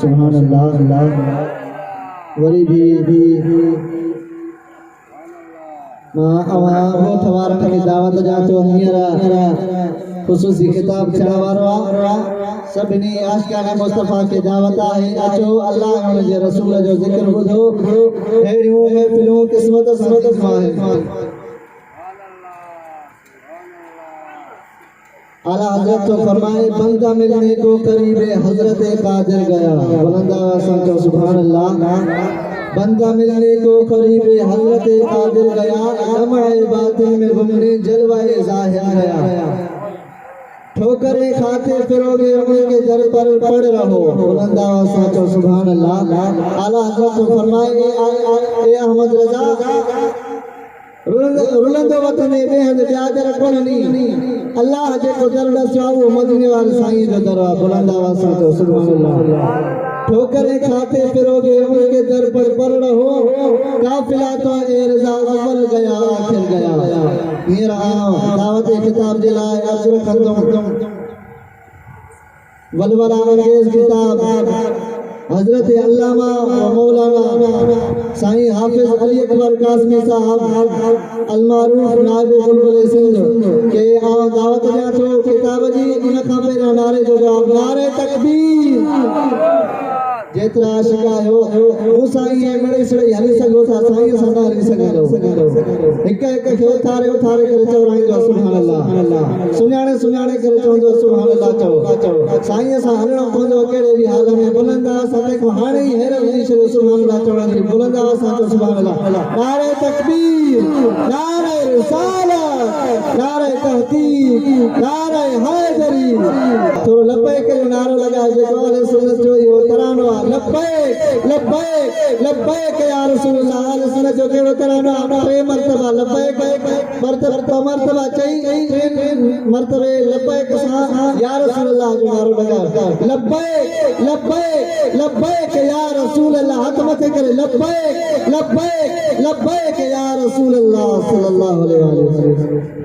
सुभान अल्लाह वरी भी मां अवा वो ठवार के दावत जातो हीरा खुसूसी किताब छावारो सभिनी आशिकाने मुस्तफा के दावत है अचो अल्लाह उन जे रसूल जो जिक्र बुधो हेड़ियों में फिल्मों किस्मत है आला हजरत तो फरमाए बंदा मिलने को करीबे हजरत कादिर गया बुलंदा संतो सुभान अल्लाह बंदा मिलने को करीबे हजरत कादिर गया लम्हे बातिन में घूमने जलवाए जाहिर गया ठोकरे खाते फिरोगे उनके दर पर पड़ रहो बुलंदा संतो सुभान अल्लाह आला हजरत तो फरमाए ए अहमद रजा रुलंदो वतन बेहद ब्यादर कोनी अल्लाह जे को दर दसवाओ मदीने वाले साईं जो दरवा बुलंदा वासा तो सुभान अल्लाह ठोकरे खाते फिरोगे उनके दर पर पड़ रहो काफिला तो ए रजा अव्वल गया आखिर गया मेरा दावत किताब दिलाए अजर खंदम वलवला अंगेज किताब हजरत अल्लामा मौलाना साईं हाफिज अली अकबर कासमी साहब अलमारूफ नायब बुलबुल सिंध के दावत जा तो किताब जी इन का पे नारे जो नारे तकबीर जेतरा आशिका हो साईं मड़े सड़े हली सगो था साईं सदा हली सगो एक के उठारे करे चौराई जो सुभान अल्लाह सुनाने करे चो सुभान अल्लाह चो साईं सा हलणो पंजो केड़े भी हाल में बुलंदा सते को हाणे ही हेर जी सुभान अल्लाह चौराई बुलंदा सा तो सुभान अल्लाह नारे तकबीर नारे रिसालत नारे तहकीक नारे हैदरी तो लब्बैक के नारो लगा जे वाले सुन्नत जो यो तरानो लब्बैक लब्बैक लब्बैक या रसूल अल्लाह अल सुन्नत जो केड़ो तरानो टे मर्तबा लब्बैक मर्तबा चाहिए मर्तबे लब्बैक सा या रसूल अल्लाह जो नारो लगा लब्बैक लब्बैक लब्बैक या रसूल अल्लाह हाथ मथे करे लब्बैक लब्बैक लब्बैक या रसूल अल्लाह सल्लल्लाहु अलैहि वसल्लम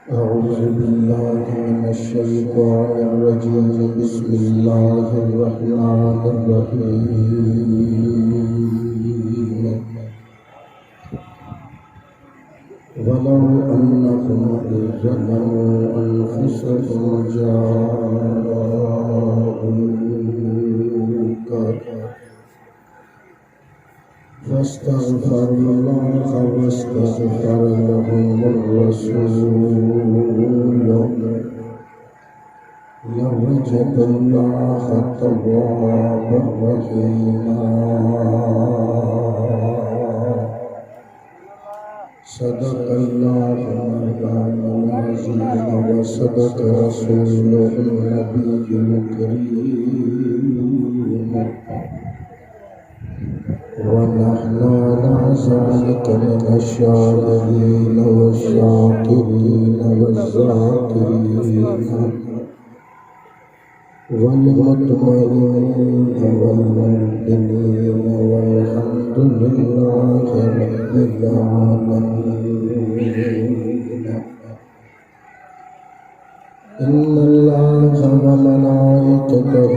أعوذ بالله من الشيطان الرجيم بسم الله الرحمن الرحيم ولو أنهم إذ ظلموا أنفسهم جاءوك فاستغفر الله واستغفر لهم الرسول لوجدوا الله توابا رحيما صدق الله مولانا العظيم وصدق رسوله النبي الكريم ونحن على ذلك من الشاهدين والشاكرين والذاكرين والمطمئنين والمؤمنين والحمد لله رب العالمين إن الله وملائكته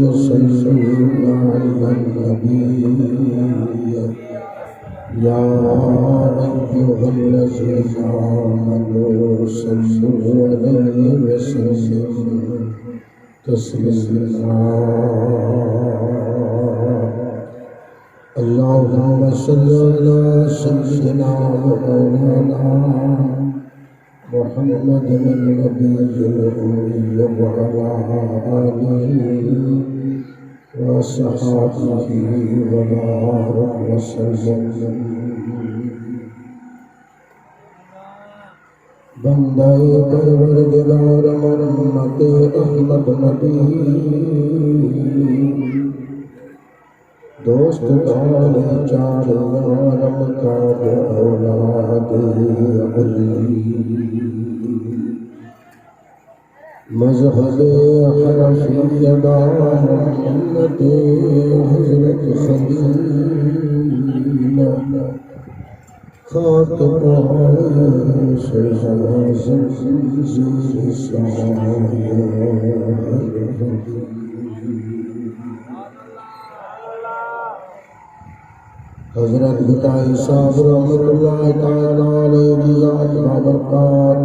يصلون على النبي يا أيها الذين آمنوا صلوا عليه وسلموا تسليما اللهم صل على سيدنا ومولانا محمد النبي الأمي وعلى آله وصحبه وبارك وسلم बंदाए परवरदिगार मोहम्मद अहमद नबी दोस्त दाने चार यारम का औलाद अली मजहब हनफियदा मोहम्मद हजरत खलील हजरत बिटाई साहब रहमतुल्लाह ताला अलैहि वबरकात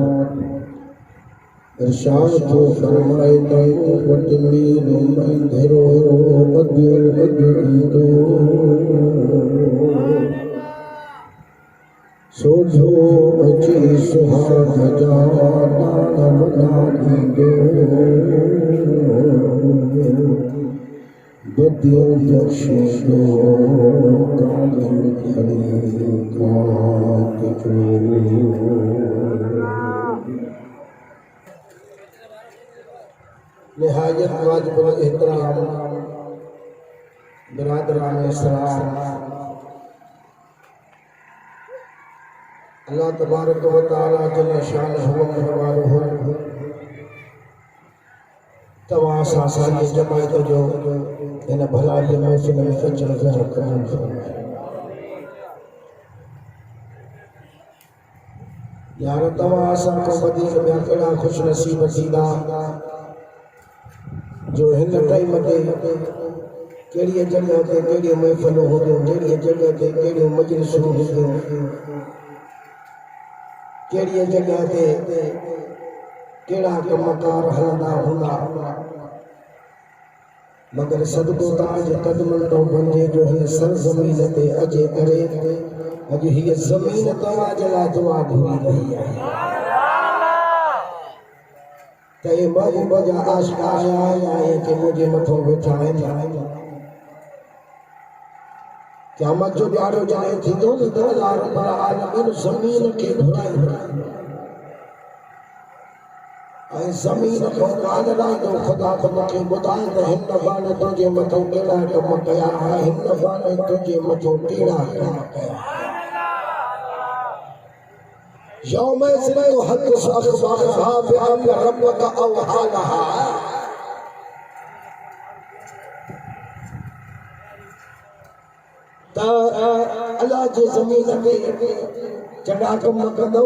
इरशाद तो फरमाए तो वतमीन में धरो बदो सोझो बची सुहाग जाना बना दो बदियों बख्शो कागल खड़ी काट निहायत वाजिब एहतराम बिरादरान इस्लाम अल्लाह तबारक व तआला जल शानहु फरमानो तवा सासानी जमात जो इन भला जे महफिल में अचण ज़हर कबूल फरमाए यार तवा असां को वधीक ॿिया कहिड़ा खुश नसीब थींदा जो हिन टाइम ते कहिड़ी जॻह ते कहिड़ियूं महफ़िलूं हूंदियूं कहिड़ी जॻह ते कहिड़ियूं मजलिसूं हूंदियूं कहिड़ी जॻह ते कहिड़ा कमकार हलंदा हूंदा मगर सदको तव्हांजे क़दमनि तो बणिजे जो हिन सरज़मीन ते अचे करे अॼु हीअ ज़मीन तव्हांजे लाइ दुआ घुरी रही आहे ते महबूब जा आशिक़ आया कि मुंहिंजे मथां वेठा आहिनि क़यामत जो ॾियारो जॾहिं थींदो न त अल्लाह रब्बुल आलमीन ज़मीन खे घुराईंदो ऐं ज़मीन खां ॻाल्हाईंदो ख़ुदा त मूंखे ॿुधाए त हिन बाने तुंहिंजे मथां कहिड़ा कम कया हिन बाने तुंहिंजे मथां कहिड़ा कम कया यौम यस्रिउ हदस अख़बारहा बिअन्न रब्बक अवहालहा त अल्लाह जे ज़मीन ते चङा कम कंदो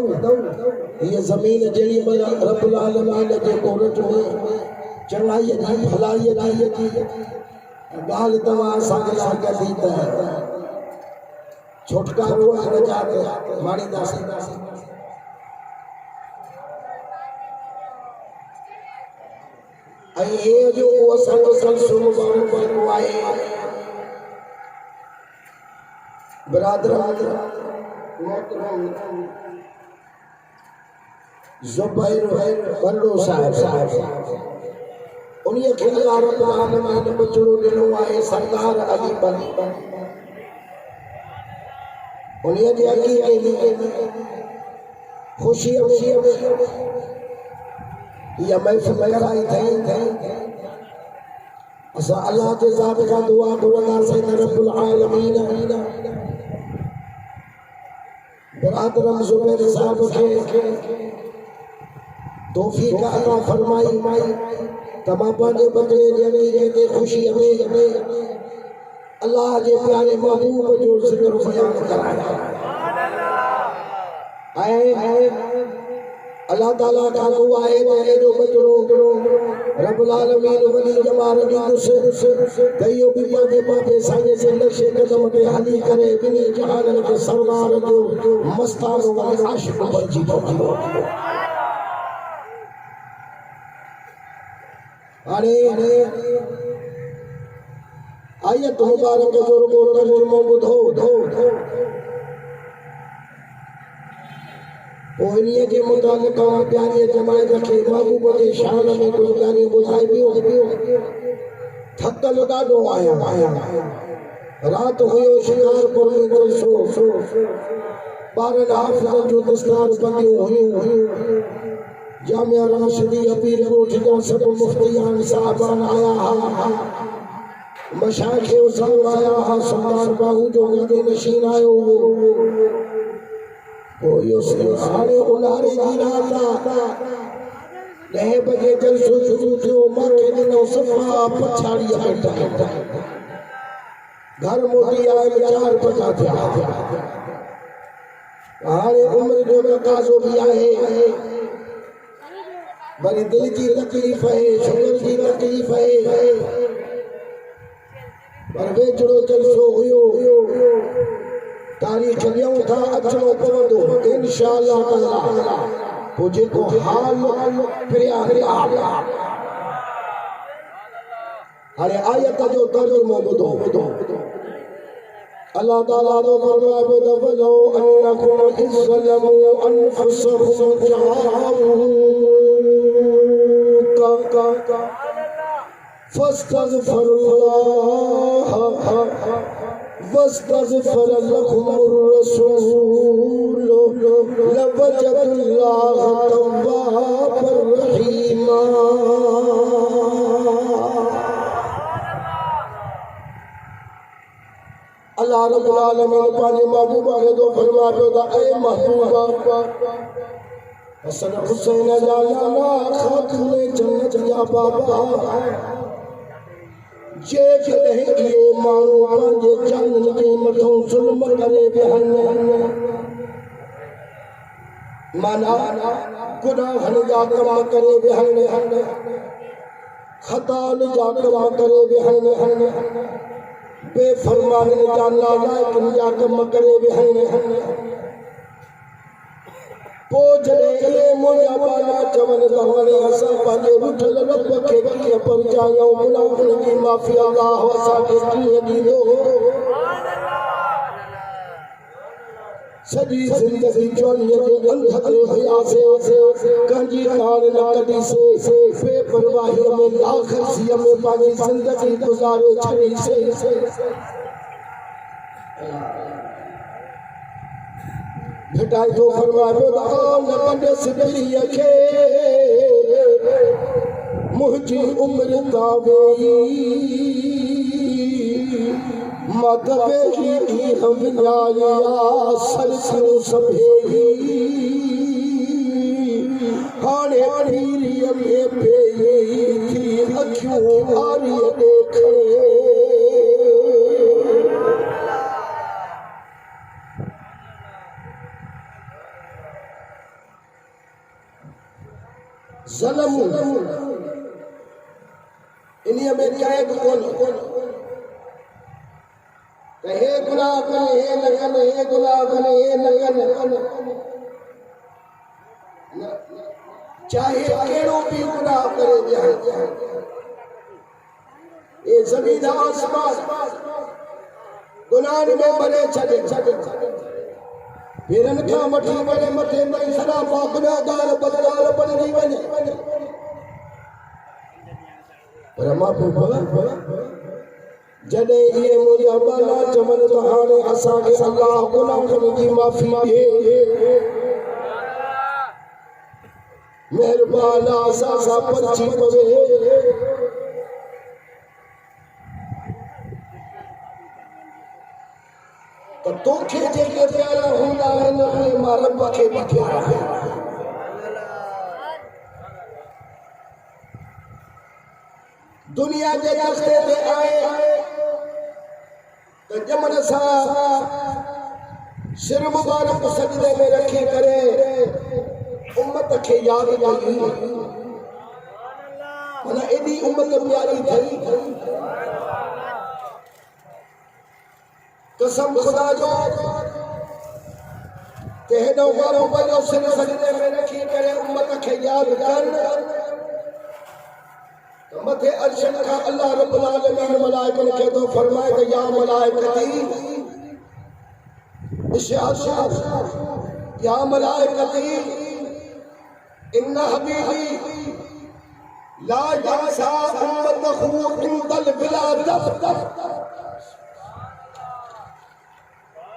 हीअ ज़मीन जेॾी महिल रब्बुल आलमीन जे कोरट में चङाईअ जी भलाईअ जी ॻाल्हि तव्हां असांखे साॻी थी त छुटकारो ऐं निजात माणींदासीं ऐं हे जो असांजो जलसो मुबारक बणियो आहे बिरादरान मोहतरम ज़ुबैर बल्लो साहिब उन्हीअ खे अल्लाह रब्बुल आलमीन बचड़ो ॾिनो आहे सरदार अली बली उन्हीअ जे अॻीअ में ख़ुशीअ में या महफ़िल कराई थई असां अल्लाह जे ज़ात खां दुआ घुरंदासीं त रब्बुल आलमीन बिरादरम ज़ुबैर साहब खे तौफ़ीक़ अता फरमाई त मां पंहिंजे बदिले ॾियणी ते ख़ुशीअ में अल्लाह जे प्यारे महबूब जो ज़िक्र बयान कराया ऐं अल्लाह ताला का दुआ है मेरे जो बचड़ो रब्बुल आलमीन वली जमाल ॾींदुसि त इहो बि पंहिंजे पापे साईं जे नक्शे क़दम ते हली करे ॿिन्ही जहाननि खे सरदार जो मस्तानो ऐं आशिक़ बणिजी पवंदो हाणे आयत मुबारक जो रुगो तर्जुमो ॿुधो इन्हीअ जे मुताबिक़ प्यारी जमायत खे महबूब जे शान में कुझु ॻाल्हियूं ॿुधाइबियूं थकल ॾाढो आहियां राति हुयो शिकारपुर में जलसो ॿारनि हाफ़िज़नि जूं दस्तार बंदियूं हुयूं जामिया राशिदी पीर ॻोठ जा सभु मुफ़्तियान साहिबान आया हा मशाइख़ उसार आया हा सरदार बाहू जो गदे नशीन आयो हाणे उन्हारे जी रात 10 बजे जलसो शुरू थियो मूंखे ॾिनो सफ़ा पछाड़ीअ में घर मोटी आयल 4 बजा थिया हाणे उम्र जो तक़ाज़ो बि आहे वरी दिल जी तकलीफ़ है शुगर जी तकलीफ़ है पर वेझड़ो जलसो हुयो तारीख ॾियूं था अचणो पवंदो इंशाअल्लाह ताला पोइ जेको हाल प्यार हाणे आयत जो तर्जुमो ॿुधो अल्लाह ताला तो फरमाए तो वलो अन्नकुम इज़लमु अनफुसकुम जाऊका फस्तगफिरुल्लाह वस्तगफर लकुमुर रसूल लवजदुल्लाह तव्वाबर रहीमा अल्लाह रब्बुल आलमीन पांजे महबूबा खे तो फरमाए पियो त ऐ महबूबा हसन हुसैन जा नाना खातून जन्नत जा बाबा जेकॾहिं इहे माण्हू पंहिंजे जाननि जे मथां ज़ुल्म करे वेहनि माना गुनाहनि जा कम करे वेहनि खताउनि जा कम करे वेहनि बेफरमानी जा नालायकन जा कम करे वेहनि पोइ जॾहिं इहे मुंहिंजा बाला चवनि त हाणे असां पंहिंजे रुठल रब खे कीअं पहुचायूं गुनाहनि जी माफ़ी अलाह असांखे कीअं ॾींदो सॼी ज़िंदगी चोरीअ जे अंध ते हुयासीं कंहिंजी ॻाल्हि न कढीसीं बेपरवाहीअ में लाखरसीअ में पंहिंजी ज़िंदगी गुज़ारे छॾीसीं भिटाई तो फरमाए पियो त न कढे सिपरीअ खे मुंहिंजी उमिरि तां वेई मदवेही हम न्याया सरसों सभेही हाणे पीरीअ में पेई थी अखियूं आरीअ ॾेखे ज़ल्म इन्हीअ में कैद कोन हे गुनाह करे हे न कनि हे गुनाह करे हे न कनि चाहे कहिड़ो बि गुनाह करे ॾियां ये ज़मीन आसमान गुनाहनि में भरे छॾे पेरनि खां वठी करे मथे ताईं सदा गुनाहगार बदगार बणिजी वञे पर महबूबा जॾहिं इहे मुंहिंजा बाला चवनि त हाणे असांखे अलाह गुनाहनि जी माफ़ी ॾे महिरबान असां सां परची पवे त तोखे जेके प्यारा हूंदा आहिनि उहे मां रब खे बि प्यारा आहियां दुनिया जे रस्ते ते आए त जमन सां सिर मुबारक सजदे में रखी करे उम्मत खे यादि कई माना एॾी उम्मत प्यारी थी कसम खुदा जो कि हेॾो वारो वॾो सिर सजदे में रखी करे उम्मत खे यादि कर मथे अर्शन का अल्लाह रब्बुल आलमीन मलाइकन के तो फरमाए कि या मलाइकती या मलाइकती इन्ना हबीबी ला यंसा उम्मतहु इंदल विलादत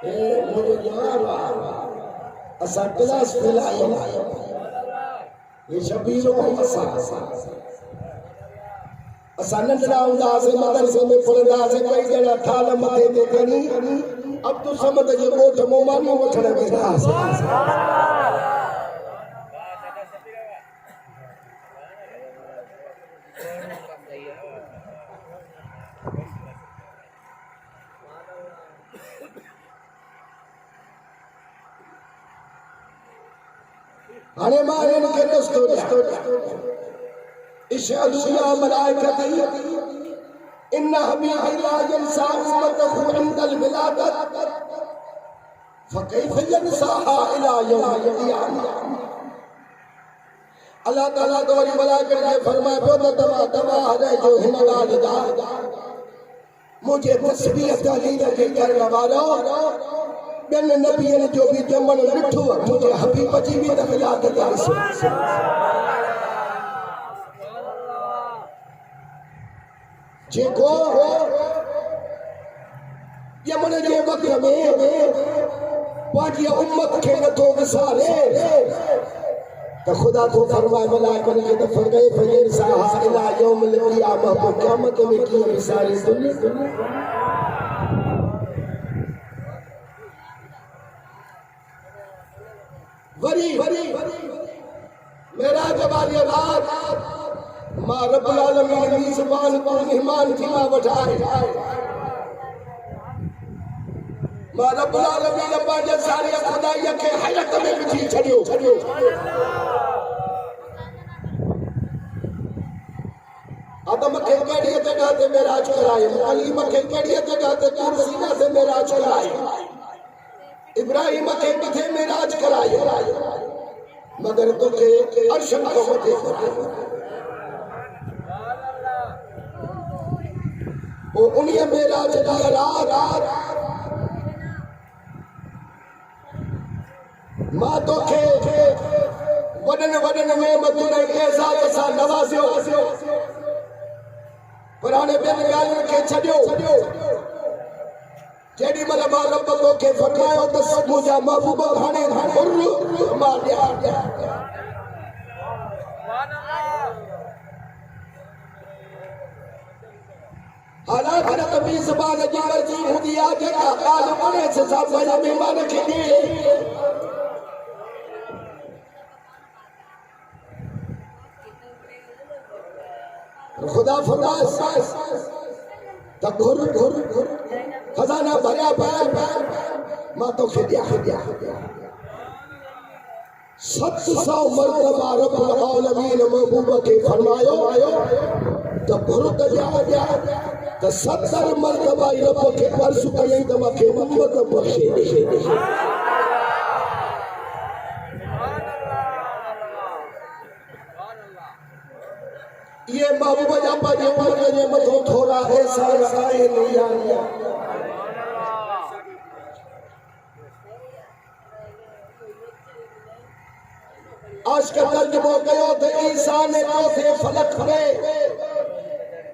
ए मुझे यार असा क्लास फैलाया ये शबीरों असा असां नंढड़ा हूंदासीं मदरसे में पढ़ंदासीं कई ॼणा थाल मथे ते खणी अब्दुल समद जे ॻोठ मां मानियूं वठण वेंदा हुआसीं हाणे मां हिन खे रस्तो इशहदू या मलाइकती इन हबीबी ला यंसा उम्मतहु इंदल विलादत फकैफ यनसाहा इला यौमिल क़ियामा। अल्लाह ताला तो वरी मलाइका खे फरमाए पियो त तव्हां दवा हॾाए जो हिन ॻाल्हि जा मुझे तस्बीह तालीम के करण वारो ॿियनि नबियनि जो बि ॼमण ॾिठो मुझे हबीब जी बि त मिलाद ॾिसो। जेको ॼमण जे वक़्त में पंहिंजी उम्मत खे नथो विसारे त खुदा को फरमाए मलाइकनि खे त फकैफ यनसाहा इला यौमिल क़ियामा क़यामत में कीअं विसारे वरी मेराज वाली रात मां रब्बुल आलमीन मेज़बान को मेहमान थी मां वठाए मां रब्बुल आलमीन पंहिंजे सारे खुदाईअ खे हैरत में विझी छॾियो। आदम खे कहिड़ी जॻह ते मेराज करायो, कलीम खे कहिड़ी जॻह ते तूर सीना ते मेराज करायो, इब्राहिम खे किथे मेराज करायो, मगर तोखे अर्श खां मथे करायो। ओ उन्हीअ मेराज जी रात मां तोखे वॾनि नेमतुनि ऐं एज़ाज़ सां नवाज़ियो पर हाणे ॿियनि ॻाल्हियुनि खे छॾियो। जेॾी महिल मां रब तोखे फरमायो त मुंहिंजा महबूब हाणे मां ॾियां हालांकि न त मेज़बान जी मर्ज़ी हूंदी आहे जेका ॻाल्हि वणे सां पंहिंजे महिमान खे ॾिए। खुदा फरमाए त घुर खजाना भरिया पिया मां तोखे ॾियां 700 मरतबा रब्बुल आलमीन महबूब खे फरमायो त घुर त ॾियां त 70 मरतबा रब खे अर्ज़ कयईं त मूंखे उम्मत बख़्शे ॾे। ये महबूब जा पंहिंजे उम्मत जे मथां थोरा एहसान आहिनि या न। आशिक़ तर्जुमो कयो त ईसा ने चौथे फलक में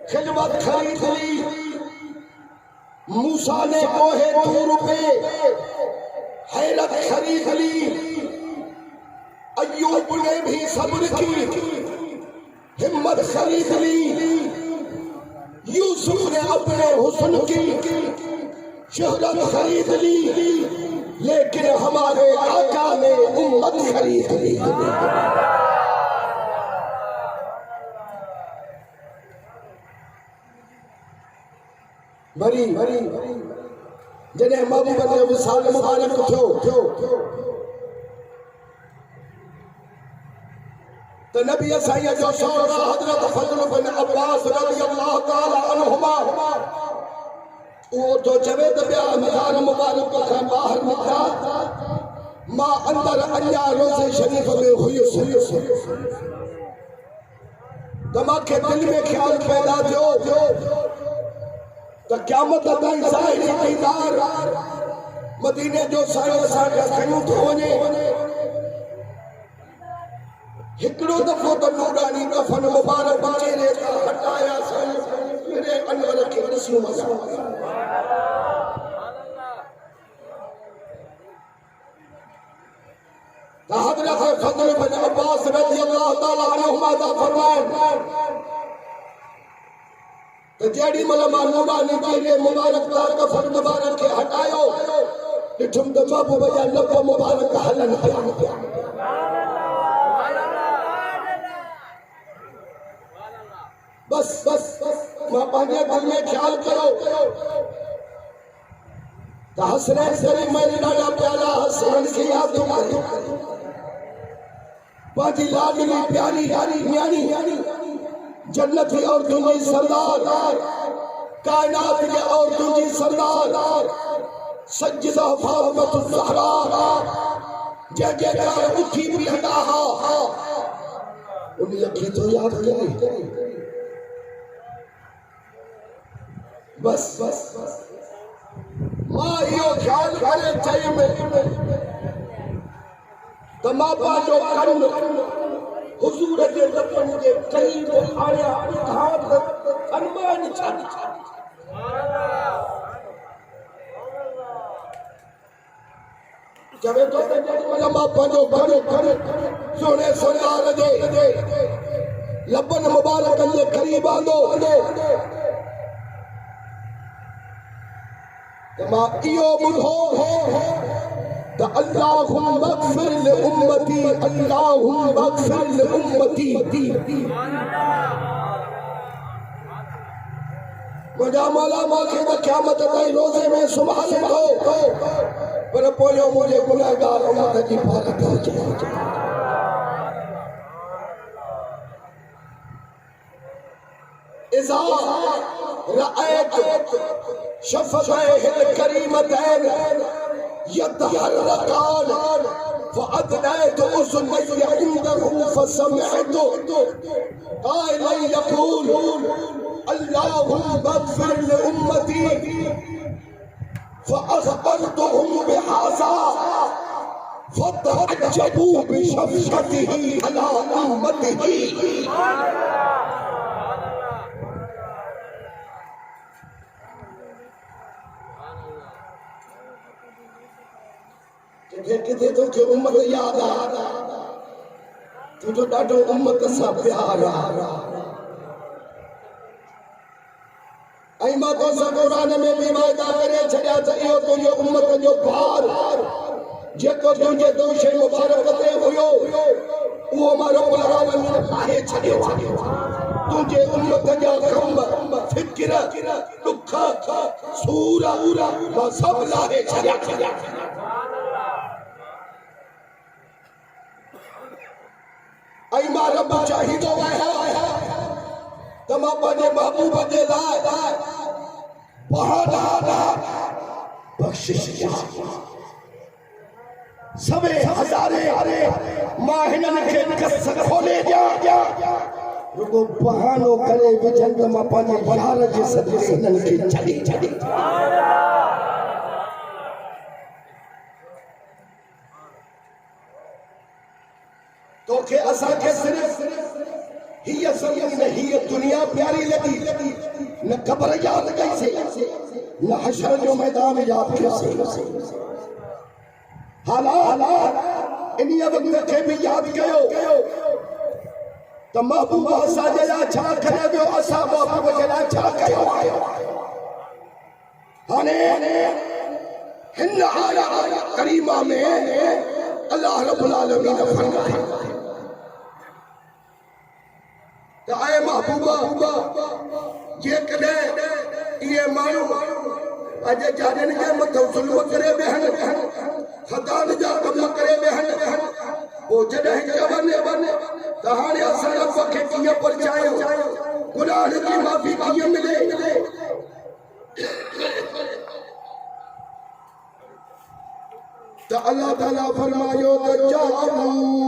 खिदमत खरीद ली, मूसा ने कोहे तूर पे हैरत खरीद ली, अय्यूब ने भी सब्र की हिम्मत खरीद ली, यूसुफ ने अपने हुस्न की शोहरत खरीद ली, लेकिन हमारे आका ने उम्मत खरीद ली। भरी जॾहिं महबूब जो विसाल मुबारक थियो त नबी साईं जो शौहरा हज़रत फज़ल बिन अब्बास रज़ियल्लाहु ताला अन्हुमा वो तो चवे त ॿिया मज़ार मुबारक खां ॿाहिरि निकिता मां अंदर अञा रोज़े शरीफ़ में हुयुसि त मूंखे दिलि में ख़्यालु पैदा थियो त क़यामत ताईं ज़ाहिरी दीदार मदीने जो साईं असांखे खयूं थो वञे। हिकिड़ो दफ़ो त नूरानी कफन मुबारक चेहरे खां हटाया मेरे अनवर खे ॾिसूं मज़ा त हज़रत फज़ल बिन अब्बास रज़ियल्लाहु ताला अन्हुमा दा फरमाइनि त जेॾी महिल मां नूरानी चेहरे मुबारक कफन मुबारक खे हटायो ॾिठुमि त महबूब जा लब मुबारक हलनि पिया। बस मां पंहिंजे दिल में ख्याल कयो त हसरैन शरीफ में ॾाढा प्यारा हसरैन खे यादि कयो पंहिंजी लाडली प्यारी न्याणी जन्नती औरतुनि जी सरदार कायनात जे औरतुनि जी सरदार सज्जदा फातिमा ज़हरा जैसे जाए उठी भी हटा उन्हें अखी तो याद करी बस मां इहो ख्याल करे चाहिए में त मां पंहिंजो कन हुजूर जे लबन जे करीब आया घाट फरमान छा जब तो मां पंहिंजो कन सोने सरदार जे लबन मुबारक जे करीब आंदो मां इहो ॿुधो त अल्लाहुम्मा मग़फ़िर लि उम्मती अल्लाहुम्मा मग़फ़िर लि उम्मती मुंहिंजा मौला मूंखे त क़यामत ताईं रोज़े में सुम्हारे थो पर पोइ मुंहिंजे गुनहगार उम्मत जी पारत हुजे इज़ा रअयत शफ़तैहिल करीमतैन यतहर्रकान फअदनैत उज़ुनैय इंदहु फसमअत क़ाइलन यक़ूल अल्लाहुम्मा मग़फ़िर लि उम्मती फअख़बरतुहुम बिहाज़ा फतअज्जबू बिशफ़क़तिही अला उम्मतिही किथे तोखे उम्मत याद तुझो ॾाढो उम्मत सां प्यार ऐं मां तोसां क़ुरान में बि वाइदा करे छॾिया त इहो तुंहिंजो उम्मत जो भार जेको तुंहिंजे दोषे मुबारक ते हुयो उहो मां रब्बुल आलमीन पाए छॾियो तुंहिंजे उम्मत जा कम फिक्र दुख सूर मां सभु लाहे छॾिया ऐं मां रब चाहींदो आहियां त मां पंहिंजे महबूब जे लाइ बहाना बख़्शिश सभे हज़ारे मां हिननि खे कस खोले ॾियां रुगो बहानो करे विझनि त मां पंहिंजे यार जे सदिक़े हिननि खे छॾे तोखे असांखे सिर्फ हीअ ज़मीन हीअ दुनिया प्यारी लगी न क़ब्र याद कईसीं न हशर जो मैदान याद कयोसीं हालात इन वक़्त खे बि याद कयो त महबूब असांजे लाइ छा करे वियो असां महबूब जे लाइ छा कयो हाणे हिन आयत करीमा में अल्लाह रब्बुल आलमीन फरमाए आए महबूबा जेकॾहिं इहे माण्हू अॼु जाड़नि जे मथां ज़ुल्म करे वेहनि ख़तान जा कम करे वेहनि पोइ जॾहिं चवनि त हाणे असां रब खे कीअं परचायो गुनाह जी माफ़ी कीअं मिले त अल्लाह ताला फरमायो त जाऊका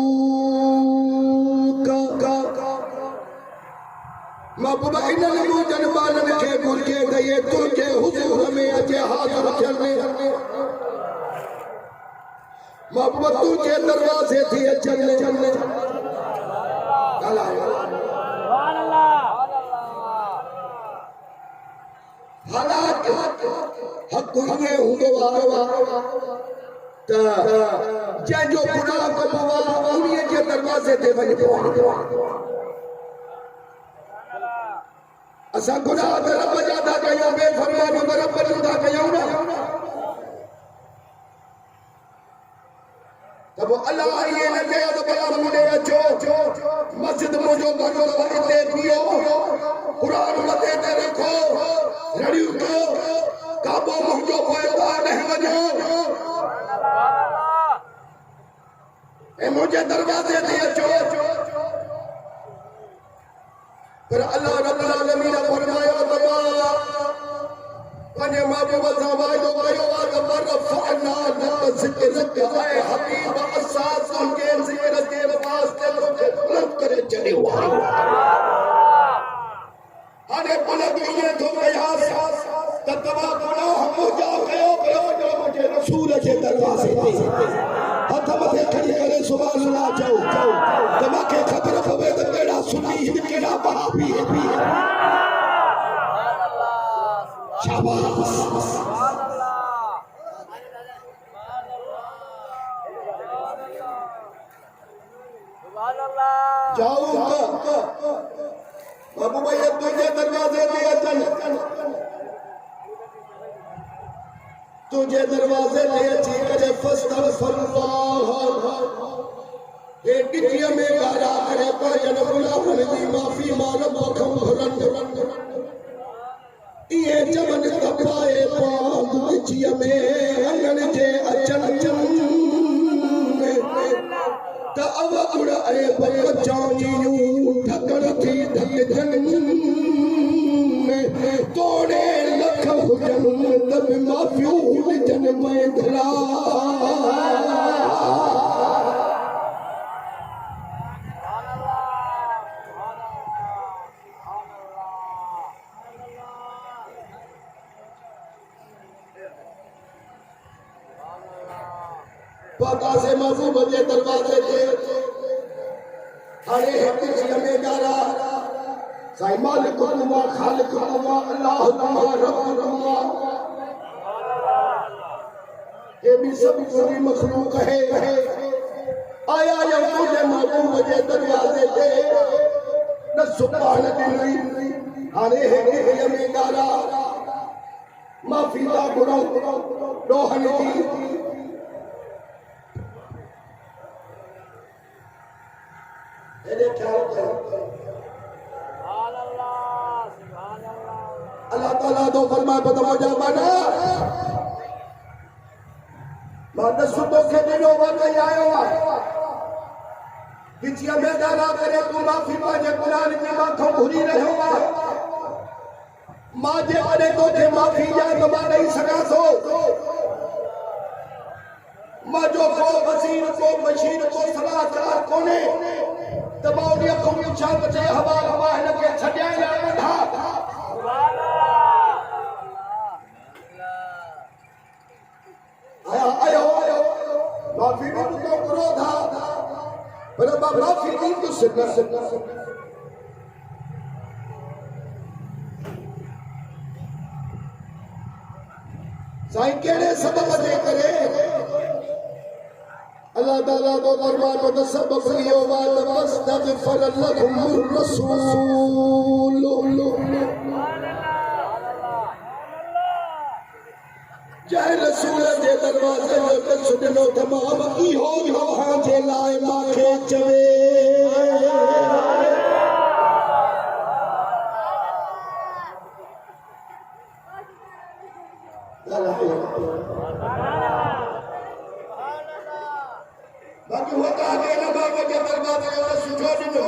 महबूबा इन्हनि मुंहिंजनि ॿारनि खे घुर्जे त इहे तुंहिंजे हुज़ूर में अचे हाज़िर थियनि महबूबा तुंहिंजे दरवाज़े थी अचनि हालात हक़ हीअं हूंदो आहे त जंहिंजो गुनाह कबो आहे उन्हीअ जे दरवाज़े ते वञिबो आहे असां गुनाह त रब जा था कयूं बेफ़रमानी त रब जूं था कयूं न त पोइ अलाह इहे न चयो त भला मूंॾे अचो मस्जिद मुंहिंजो घणो अथव हिते बीहो क़ुरान मथे ते रखो रड़ियूं कयो काबो मुंहिंजो पोइ ॾह वञो ऐं मुंहिंजे दरवाज़े ते अचो पर अल्लाह रब्बुल आलमीन फरमायो त पंहिंजे महबूब सां वाइदो कयो आहे त वरफ़अना लक ज़िक्रक ऐ हबीब असां तुंहिंजे ज़िक्र जे वास्ते तोखे बुलंद करे छॾियो आहे। हाणे बुलंद ईअं थो कयासीं त तव्हां गुनाह मुंहिंजा कयो पियो जो मुंहिंजे रसूल जे दरवाज़े ते हथ मथे खणी करे सुभान अल्लाह चओ त मूंखे ख़बर पवे त कहिड़ा सुन्नी आहिनि कहिड़ा वहाबी आहिनि। शाबाश जाओ बाबू भैया तुझे दरवाजे पे अचन तुझे दरवाजे पे अची करे फस्तगफिरुल्लाह हे गिटिया में गारा करे पायन गुनाहन जी माफी मांग मोखम भरन ये जमन तपाए पांद गिटिया में अंगन जे अचन त अब उड़ाए बचाऊं ढकण थी ढकजन तोड़े लख हुजन तब माफियूं जन में धरा पापा से महबूब जे दरवाजे ते हाणे हिकु ॾींहुं में गारा साईं मालिक हुआ खालिक हुआ अल्लाह हुआ रब हुआ ये भी सब पूरी मखलूक है आया या तुझे महबूब जे दरवाजे ते न सुभान दी हाणे हिकु ॾींहुं में गारा माफी दा घुरो रोहन दी अल्लाह ताला तो फरमाए पता मुझे माना माना सुतो के दिनों में आयो है किचिया में गाना करे तू माफी मांगे कुरान की माथों भूली रहो मां जे अरे तो के माफी जा तो मां नहीं सका सो मां जो को वसीर को मशीन को सलाहकार कोने तबाउनी को छा बचे हवा हवा लगे छड्या या बंधा आयो माफी भी तो करो था पर माफी नहीं तो सिद्ध साईं केड़े सबब दे करे अल्लाह ताला तो फरमाता है सबब लियो वाल मस्तगफर लहुम रसूल जय रसूल जे दरवाजे ते सुजनो तमाम की हो हां जे लाए माखे चवे बाकी होता है ना बाबा के दरवाजे वाला सुझो दिनो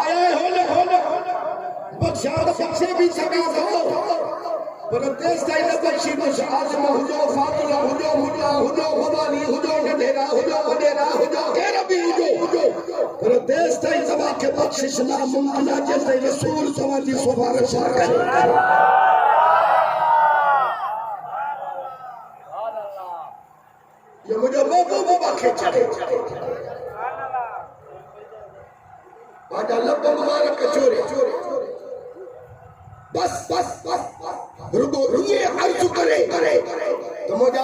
आया होले बख्शा बख्शे भी सका दो पर देश का इला बख्शी बख्श आजम हुजो फातिला हुजो खुदानी हुजो गधेरा हुजो तेरा भी हुजो पर देश का सभा के बख्शिश ना मुमकिन जैसे रसूल सवा की सिफारिश करे ये मुझे बाबा खेचा बाजा लब मुबारक चोरे बस रुको ये अर्ज करे तो मोजा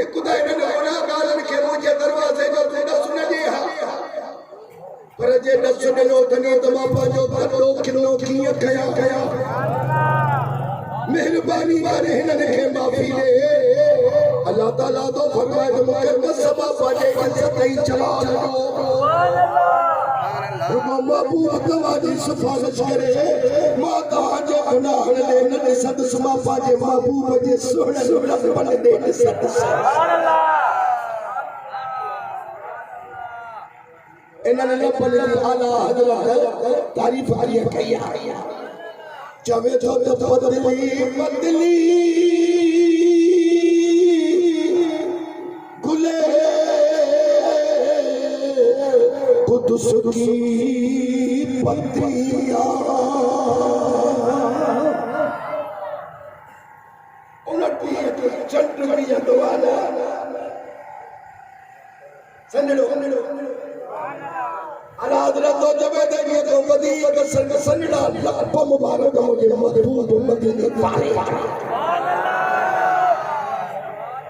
एक खुदा ने होना गालन के मुझे दरवाजे जो तेरा सुन लिया पर जे न सुनो तने तो बाबा जो तो किलो की गया मेहरबानी मारे ने माफी दे अल्लाह ताला तो फरमाए तो मुकद्दस सबा पाजे इज्जत ही चला रुको बाबू अगवादी सिफारिश करे मां कहा जे गुनाह ले न सद समा पाजे बाबू जे सोहना बन दे सद सुभान अल्लाह इन्होंने पढ़ी आला हजरत तारीफ हरिया कया चवे तो बदली बदली गुले कुदस की पत्तियां उलटी चंद्रिया दोवाला संजड़ो आराधना तो जबे देंगे तो बदी अगर संगड़ा लप मुबारक मुझे मधुर मदीने पारे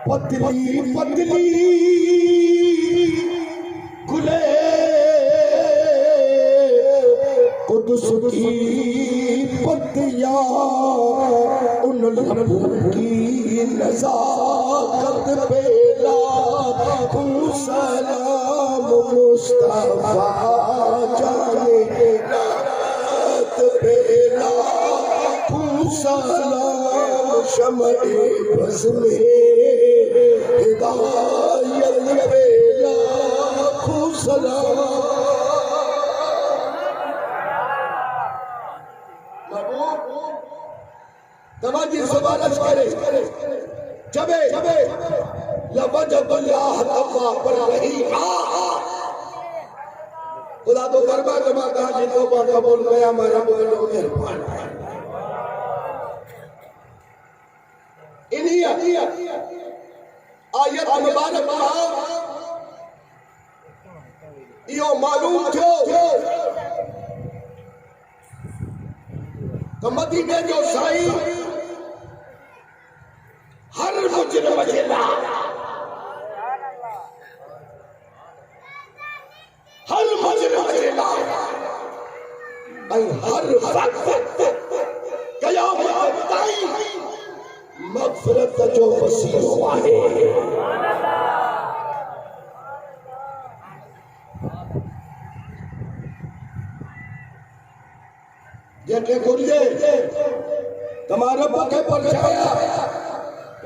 पतली पतली गुले कुदस की पत्तियां उन लबों की नज़ाकत पे लाखों सलाम मुस्तफा जाने रात पे लाखों सलाम शम्ए बज़ में हिदायत पे लाखों सलाम तवाजी सुबानस करे जबे लवजबुल्लाह तवा पर रही खुदा तो फरमा जमा का जी तौबा कबूल किया मैं रब को मेहरबान इन्हीं आयत मुबारक यो मालूम थियो तो मदीने जो साईं हर मुजरिम जे लाइ हर मुजरिम जे लाइ ऐं हर वक्त क़यामत ताईं मग़फ़िरत जो वसीलो आहे जेके घुरिजे तमारा रब खे परछाया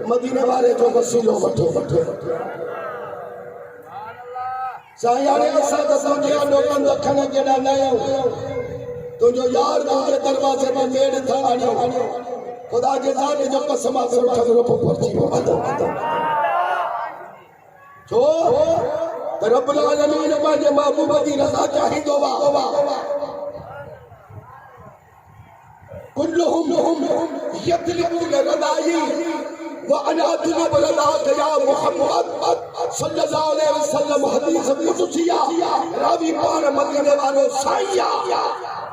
मदीने वाले जो वसीलो वठो साईं हाणे असां त सम्झिया लोकनि अखनि जहिड़ा न आहियूं तुंहिंजो यार तुंहिंजे दरवाज़े में मेड़ था आणियो ख़ुदा जे ज़ात जो कसम आहे ठगरो पहुची वियो छो त रब्बुल आलमीन पंहिंजे महबूब जी रज़ा चाहींदो हुआ कुल्लुहुम यतलबून रज़ाई व अना अतलब रज़ाक या मुहम्मद सल्लल्लाहु अलैहि वसल्लम हदीस कुदसिया रावी पान मदीने वालो साईया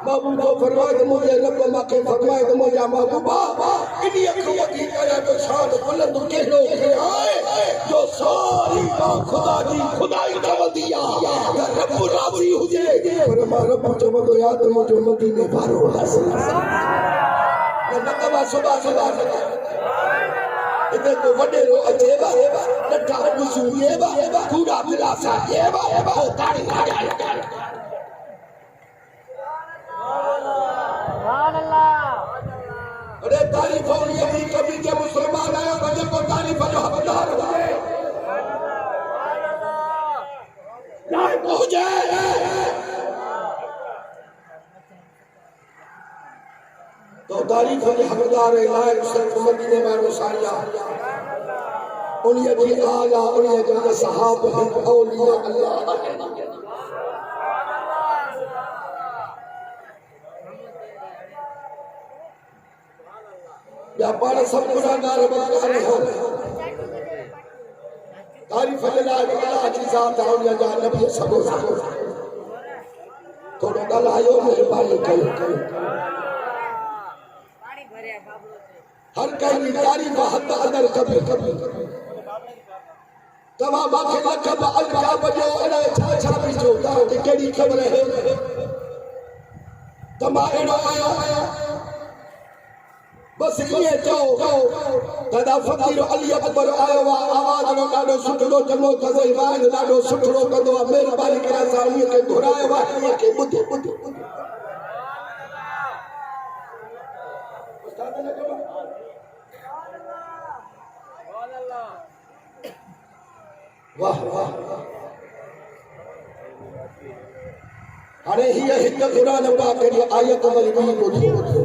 महबूब फरमाए तो मुझे रब माके फरमाए तो मुझे महबूबा इन्हीं अखवती करे तो शान बुलंद कहलो आए जो सारी का खुदा जी खुदाई दवदिया रब राजी हुजे फरमा रब चवंदो याद मुझे मदीने वारो हासिल नकबा सुबह इते को वडेरो अचेबा नठा गुसूएबा कूड़ा दिलासा एबा ओ ताड़ी सुभान अल्लाह अरे तारीफ होनी है कभी के मुसलमान आया बजे को तारीफ जो हकदार हुए लाइक हो जाए तो तारीफ के हकदार है लाइक सिर्फ मदीने वालों सारिया उन्हीं की आला उन्हीं के सहाब हैं औलिया अल्लाह या पाण सब गुनाहगार बदकार हो तारीफ अल्लाह की जात औलिया जा नबी सगो थोड़ो गलायो मेहरबानी कयो हर कहीं तारीफ हद अदर कभी तमा माखे लखब अलका बजो अने छा बिजो ता केड़ी खबर है तमा एड़ो आयो बस ये जो दादा फकीर अली अकबर आयो आवाज नो डाडो सुठो चङो कदो ईमान डाडो सुठो कदो मेहरबानी करे साईं के घुरायो वा के बुध वाह वाह अरे ही हिक कुरान पाक की आयत वरी ॿी ॿुधो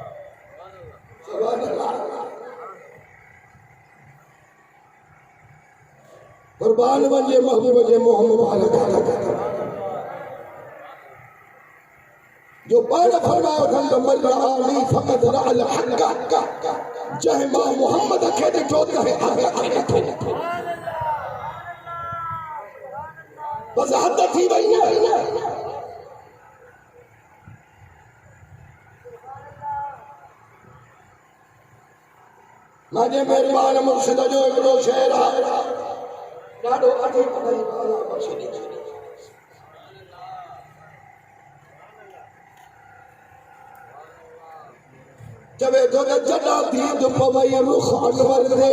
सुभान अल्लाह। कुर्बान वजे महबूब जे मोहम्मद जो पाण फरमायो अथनि त मन रआनी फ़क़त रअल हक़, जंहिं मां मोहम्मद खे ॾिठो त हक़ खे ॾिठो। बसि हद थी वई न। मुंहिंजे महिरबान मुर्शिद जो हिकिड़ो शेर आहे, ॾाढो अजीब चवे तो जड़ा दीद पवई रुख अनवर दे,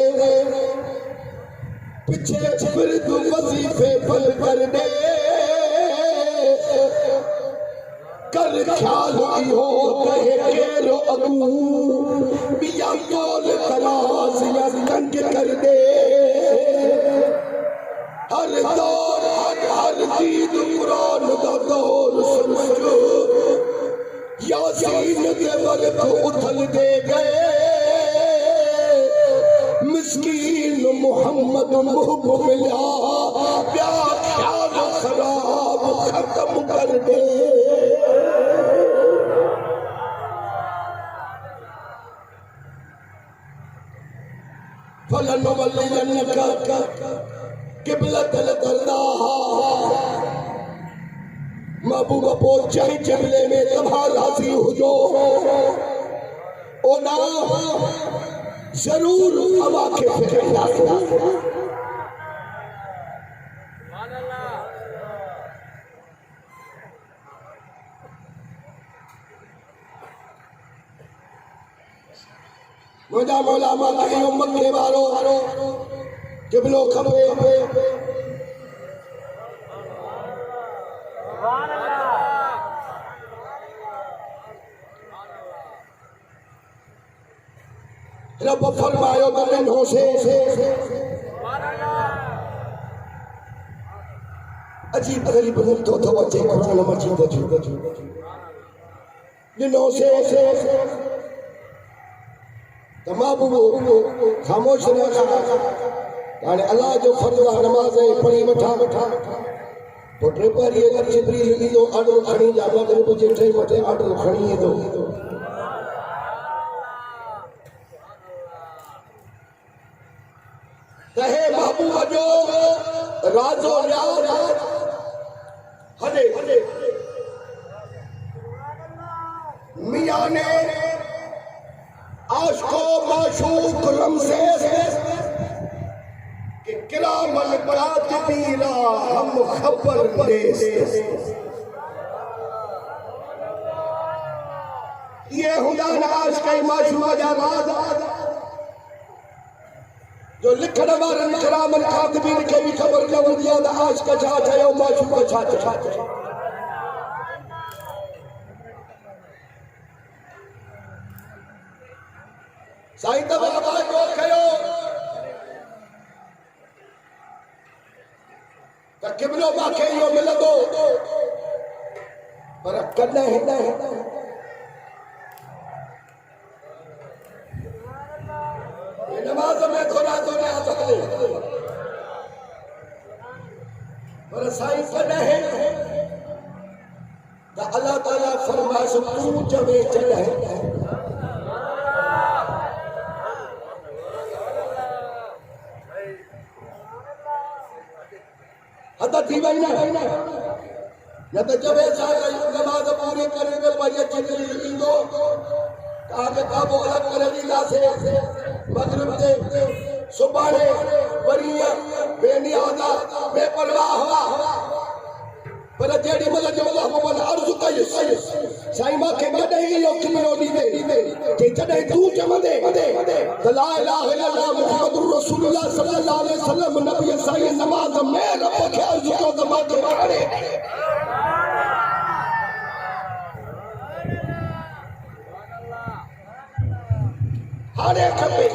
पीछे फिरद वजीफे पल कर दे, कर ख्याल इहो कहे केरो अगू बिया बोल तरास या तंग कर दे। हर दौर हर दीद कुरान दा दौर समझो, यासीन के वक्त उथल दे गए, मिस्कीन मोहम्मद मुहब मिला, क्या ख्याल खराब खत्म कर दे। फलन वलियन्नका क़िबलतल दरदाहा, महबूब पोइ चाहे जंगले में तव्हां राज़ी हुजो, ओना ज़रूर अवा खे फिरंदासीं। मुंहिंजा मौला मां कहियो मके वारो क़िबलो खपे, रब फरमायो त मिन्हो से अजीब गरीब तो अचे कुरान मजीद जो मिन्हो से त महबूब ख़ामोश न हाणे अल्लाह जो फर्ज़ आहे नमाज़ पढ़ी वठां पोइ टे पहरी अगरि जिब्रील ईंदो ऑर्डर खणी जा मग़रिब जे टे वटे ऑर्डर खणी ईंदो। हे महबूब जो राज़ो यार हले मियां ने आशिको माशूक रमज़ेस के किरामल कातिबीना हम खबर देस। ये हुदा आशिक माशूक जा राज़ जो लिखण वारनि किरामल कातिबीन खे बि ख़बर न हूंदी आहे त आशिक छा चयो माशूक छा चयो। साईं तवज्जो कयो त क़िबलो मूंखे इहो मिलंदो पर कॾहिं नमाज़ में थोड़ा हले पर साईं कॾहिं त अल्लाह ताला फरमाइश तूं चवे जॾहिं हद थी वई न त चवे छा नमाज़ पूरी करे वरी जिब्रील ईंदो तव्हांखे काबो अलॻि करे ॾींदासीं मग़रिब ते सुभाणे वरी बेनियाज़ा बेपरवाह पर जेॾी महिल जो मोहम्मद अर्ज़ु कयुसि साईं मूंखे कॾहिं इहो क़िबलो ॾींदे कि जॾहिं तूं चवंदे त ला इलाहा इल्लल्लाह मुहम्मदुर रसूलुल्लाह सल्लल्लाहु अलैहि वसल्लम नबी साईं नमाज़ में रब खे अर्ज़ु कयो त मूंखे हाणे खपे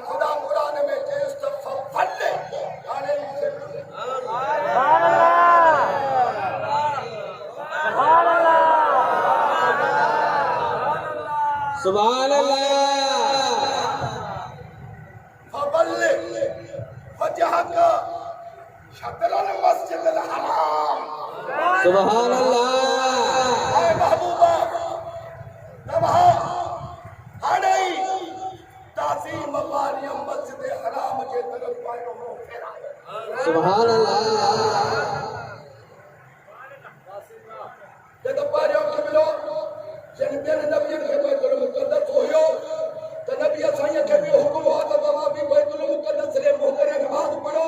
खुदा कुरान में चयसि त फले हाणे सुभान अल्लाह फबल्लिग वजहक शतरुल मस्जिदिल हराम सुभान अल्लाह ऐ महबूबा नमहा हाणे ताज़ीम वाली मस्जिद हराम के तरफ पायो हो फेरा सुभान अल्लाह जब पायो के मिलो जन बेन नबी के बैतुल मुक़द्दस होयो त नबी असां के भी हुक्म हो त तवा भी बैतुल मुक़द्दस रे मोहरे नमाज पढ़ो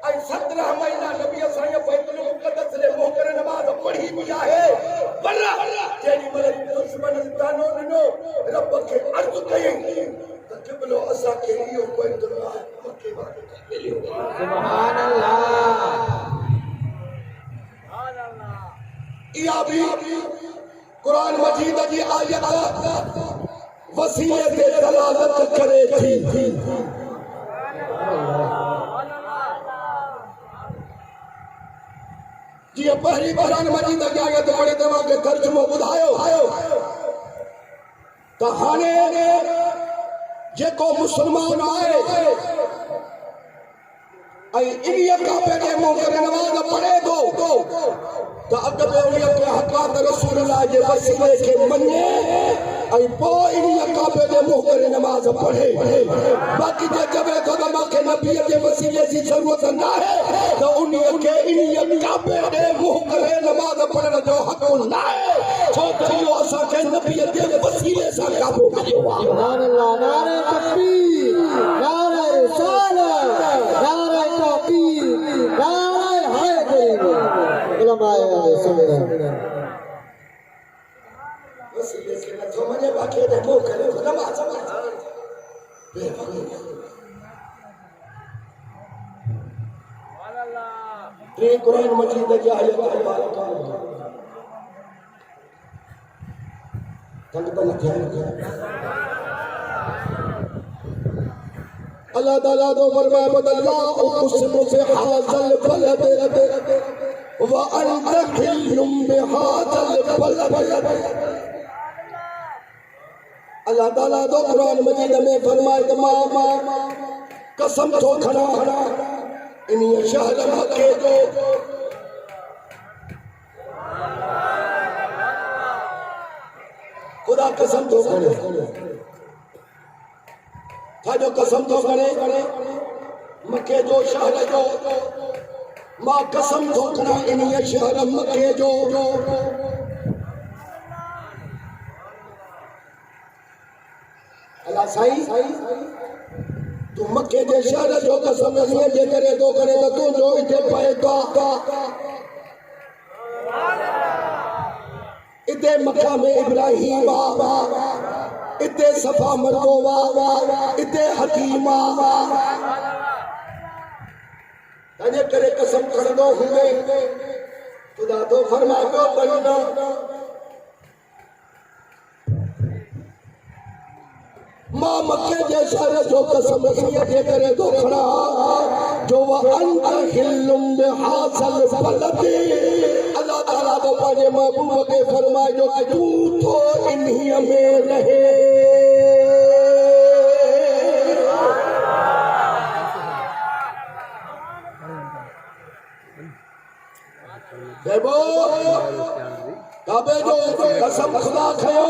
ऐ 17 महीना नबी असां बैतुल मुक़द्दस रे मोहरे नमाज पढ़ी भी आहे पर तेरी मलक दुश्मन तानो नो रब के अर्ज कयई त किबलो असां के इयो बैतुल मक्के वाले मिलियो सुभान अल्लाह इया भी कुरान मजीद की आयत वसीले से दलालत करे थी जी पहली कुरान मजीद की आयत पढ़े दवा के तर्जुमो बुधायो तो हाने जेको मुसलमान आए आई इनिया काबे के मुंह नमाज पढ़े दो तो अगते उन्हें के हक़ात रसूलुल्लाह जे वसीले के मने आई पो इनिया काबे के मुंह नमाज पढ़े बाकी जे जबे तो के नबी के वसीले की जरूरत ना है तो उन्हें के इनिया काबे के मुंह नमाज पढ़ने जो हक ना है छो तो असा के नबी के वसीले से काबू मिलियो सुभान अल्लाह नारे तकबीर नारे रिसालत नारे तौकीर नारे हैदरी उलमाए सुन्नत वसीले के न तो मने बाकी दे मुंह करे नमाज ये कुरान मजीद की आयत मुबारक तंग बन ध्यान अल्लाह ताला तो फरमाए बदल्ला उक़सिमु बिहाज़ल बलद व अंत हिल्लुम बिहाज़ल बलद अल्लाह ताला तो कुरान मजीद में फरमाए तमाम कसम तो खड़ा इन शहर मक्के जो खुदा कसम तो करे था जो कसम तो करे मक्के जो शहर जो मां कसम तो खड़ा इन शहर मक्के जो अल्लाह साईं तू मक्के जे शहर जो कसम नहीं जे करे तो तू जो इथे पाएगा इते मकाम इब्राहिम इते सफा मरवा इते हकीमा तने करे कसम खड़ो हुए खुदा तो फरमायो बंदा मां मक्के जे शहर जो कसम ये करे तो खड़ा जो व अंत हिल्लुम बिहाज़ल बलद अल्लाह ताला तो पाने महबूब के फरमायो तू तो इन्हीं में रहे देवो काबे जो कसम खुदा खयो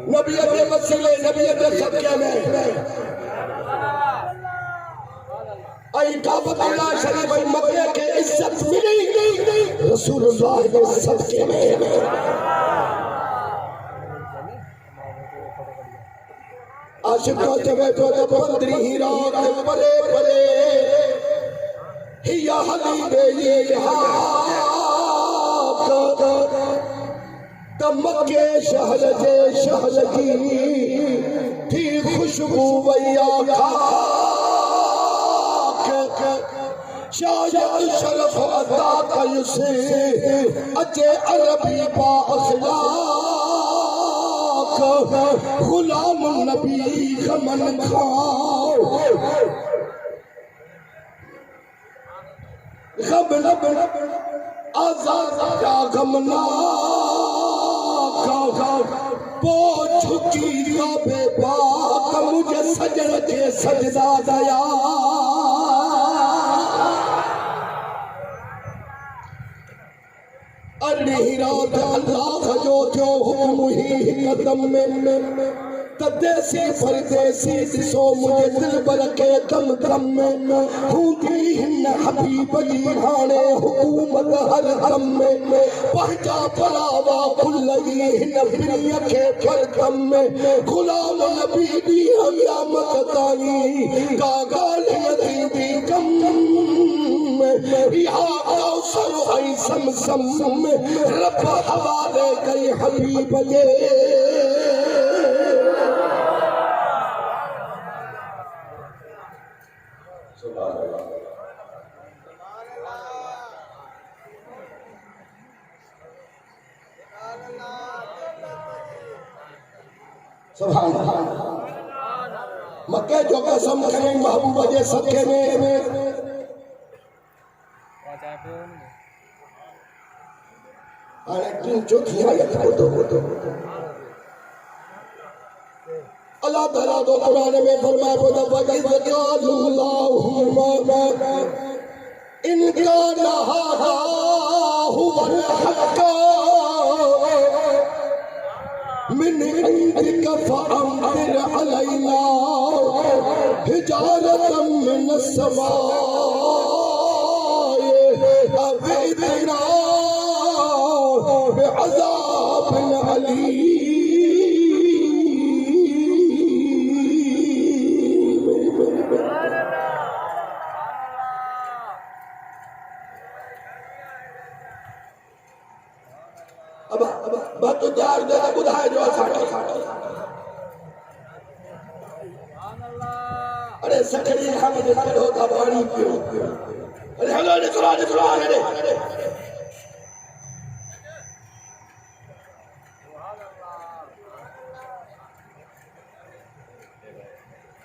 नबी के वसीले नबी के सदके में आई काबतुल्लाह शरीफ मक्के के इज्जत मिली रसूलुल्लाह के सदके में आशिक को जबे तो बंदरी ही रात परे परे हिया हली बेली मक्के शहर जे शहर की थी खुशबू वैया शायद शरफ अदा कयुसे अचे अरबी बा अखलाक गुलाम नबी खमन खाओ गम आजाद जा गमना झुकी काबे पाक मुझे सजन के सजदा दया अरही रात अल्लाह जो हुक्म ही कदम में तदेसी परदेसी दिसो मुझे दिल पर के दम दम में हूंदी हिन हबीब जी हाणे हुकूमत हर दम में पहचा पलावा खुलई हिन प्रिय के पर दम में गुलाम नबी दी क़यामत ताई का गालियती दी कम या कौसर ऐ समसम में रब हवाले कई हबीब जे सुभान अल्लाह मक्के जो कसम करें महबूब जे सदके में अरे तीन चौथियां या दो अल्लाह ताला तो कुरान में फरमाया बोला वजल्लाहुम्मा इनका नहा हुवल हक़ मिन इंदिका फअमतिर अलैना हिजारतम मिन अस्समाए अविदना बिअज़ाबिन अलीम अब तो जार दे बुधाए जो अरे सकरी हम दे होता पानी पियो अरे हेलो निकलो अरे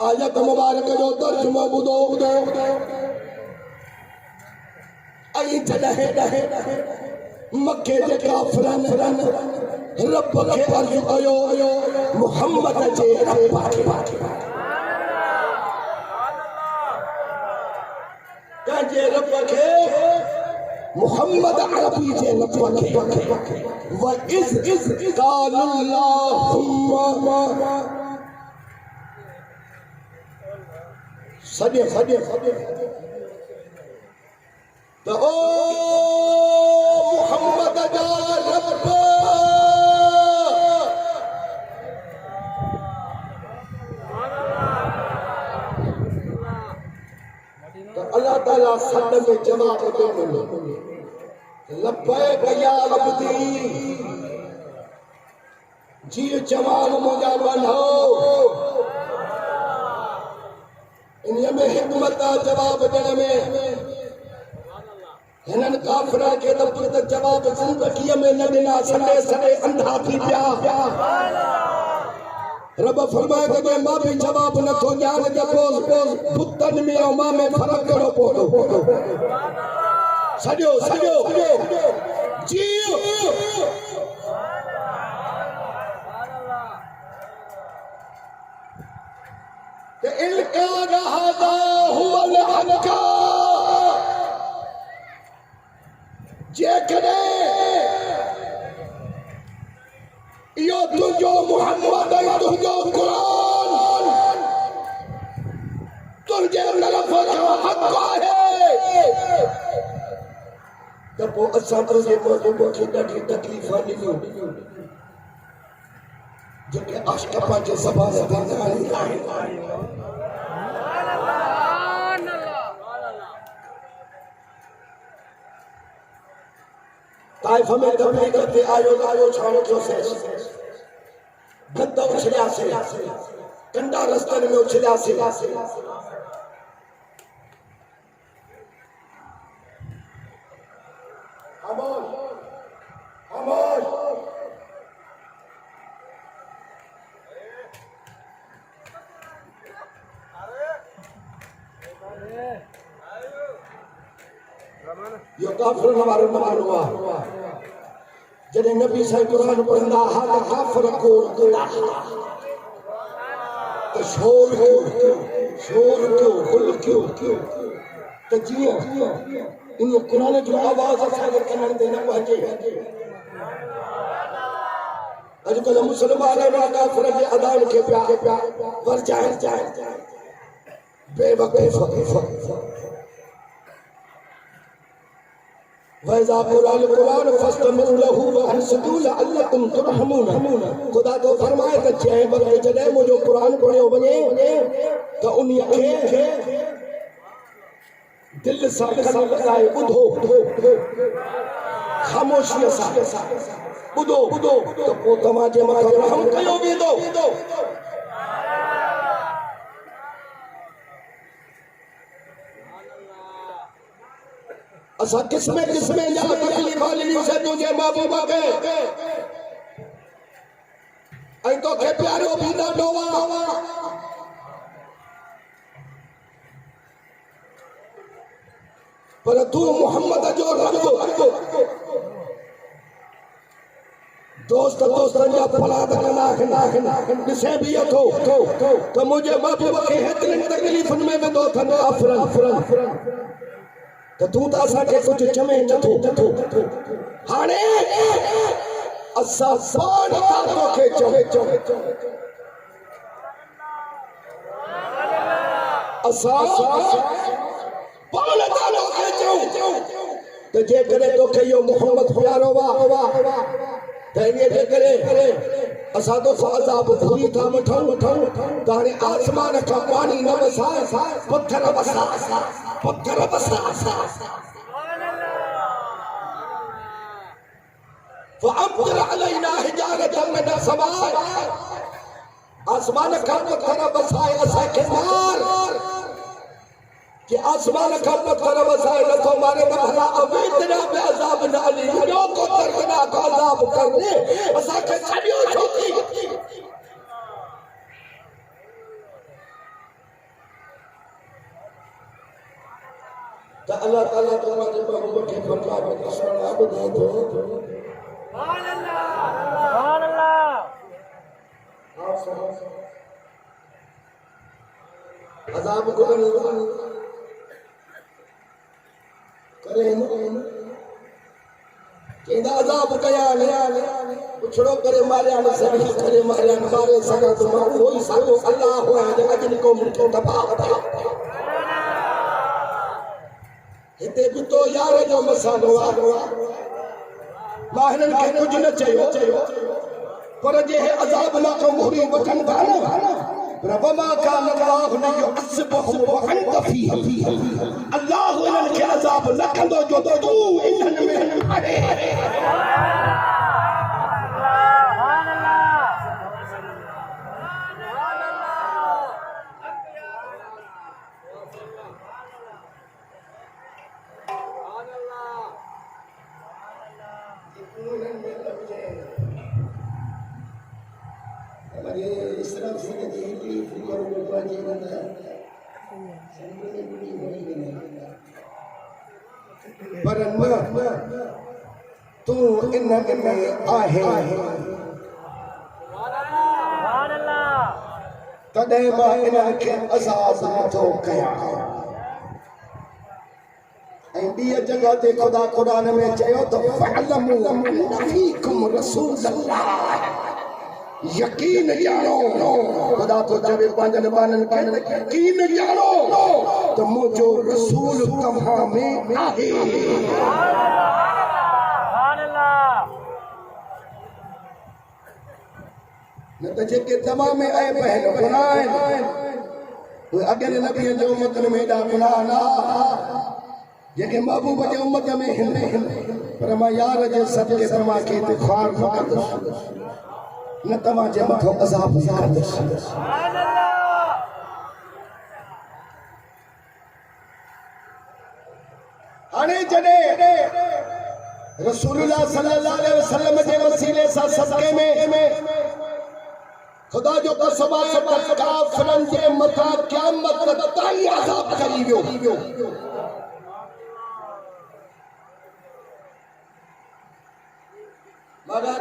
आयत मुबारक जो तर्जुमा बुदो आई जडहे मक्के जे काफरन रब के अर्ज कयो मोहम्मद जे रब के रब के मोहम्मद अरबी जे रब के व इज काल अल्लाहुम्मा सदे तो ओ मोहम्मद जा रब तो अल्लाह ताला सद में जवाब दे लब्बैक या अब्दी जी जवाब मुझा बनो इन में हिकमत जवाब देने में हिनन काफिर के तब जवाब जिंदगी में न देना सने सने अंधा थी पिया रब फरमाए कि मां भी जवाब न थो जान जे पोस पुतन में और मां में फर्क करो पोडो सजो जियो ते इनका रहदा हुवल हक़ जे करे यो तुझो मोहम्मद तुझो कुरान तुझे तरफ हक़ है तो वो असां तुझे महबूब खे ॾाढी तकलीफ़ ॾिनियूं जेके आशिक़ पंहिंजे ज़बान ते ताइफ में कभी करते आयो छानो क्यों से गद्दा उछलिया से कंडा रास्ते में उछलिया से खामोश यो काफिर हमारे मार हुआ जॾहिं नबी साईं क़ुरान पढ़ंदा हा त काफ़िर को रुकंदा त शोर कयो गुल कयो त जीअं इन क़ुरान जो आवाज़ असांजे कननि ते न पहुचे। अॼुकल्ह मुस्लमान काफ़िर जे अदान खे पिया वरजाइनि बेवकूफ़। वैज़ा क़ुरान फस्तमिउ लहू वअनसितू लअल्लकुम तुरहमून। खुदा तो फरमाए त जंहिं वक़्तु जॾहिं मुंहिंजो क़ुरान पढ़ियो वञे त उन्हीअ खे दिलि सां कन लॻाए ॿुधो, ख़ामोशीअ सां ॿुधो त पोइ तव्हांजे मथां रहम कयो वेंदो। असां किस्मे जा तकलीफ़ ॾिनीसीं तुंहिंजे महबूब खे ऐं तोखे प्यारो बि ॾाढो आहे। पर तूं मोहम्मद जो रब दोस्तनि जा फलाद कंदा ॾिसे बि अथो त मुंहिंजे महबूब खे हेतिरनि तकलीफ़ुनि में विधो अथनि काफ़िरनि त तूं त असांखे कुझु चवे नथो। हाणे असां पाण तोखे चवे असां पाण तोखे चऊं त जेकॾहिं तोखे इहो मोहम्मद प्यारो आहे त इन जे करे असां तो अज़ाब पूरी था वठूं त हाणे आसमान खां पाणी न वसाए पत्थर वसा फअम्तिर अलैना हिजारतम मिन अस्समाअ। आसमान खां पत्थर वसाए असांखे मार कि आसमान खां पत्थर वसाए नथो मारे त भला अवेतना बि अज़ाब न अली ॿियो को दर्दनाक अज़ाब करे असांखे छॾियो छो थी। त अल्लाह ताला तव्हांजे महबूब खे फरमाए थो सुभान ॿुधाए थो सुभान अल्लाह अज़ाब को करे न केंदा अज़ाब कया पुछड़ो करे मारिया न सही करे मारिया न मारे सगा तो कोई सालो अल्लाह हो जे अजन को मुठो दबा हिते भी तो यार जो मसालो माहिरन के कुछ न चयो पर जे अज़ाब ना को मोहरी वठन था न रबमा कान अल्लाह ने युअज़िबहुम व अंत फीह अल्लाह इन्हनि खे अज़ाब न कंदो जो तू इन्हनि में आहे। पर न तू इन्हनि में आहे तॾहिं मां इन्हनि खे अज़ाब नथो कयां। ऐं ॿीअ जॻह ते ख़ुदा क़ुरान में चयो त फअलमू अन्न फीकुम रसूलल्लाह यकीन ॼाणो ख़ुदा तो चवे पंहिंजनि बाननि खे यकीन ॼाणो त मुंहिंजो रसूल तव्हां में आहे। न त जेके तव्हां में ऐं बहन गुनाह आहिनि उहे अॻियनि नबियनि जे उम्मतनि में एॾा गुनाह न जेके महबूब जे उम्मत में हिन पर मां यार जे सदके तव्हांखे हिते ख़्वार न कंदुसि न तव्हांजे मथां अज़ाब न कंदुसि। हाणे जॾहिं रसूलुल्लाह सल्लल्लाहु अलैहि वसल्लम जे वसीले सां सदके में खुदा जो कसम आहे त काफ़िरनि जे मथां क़यामत ताईं अज़ाब करी वियो। मगर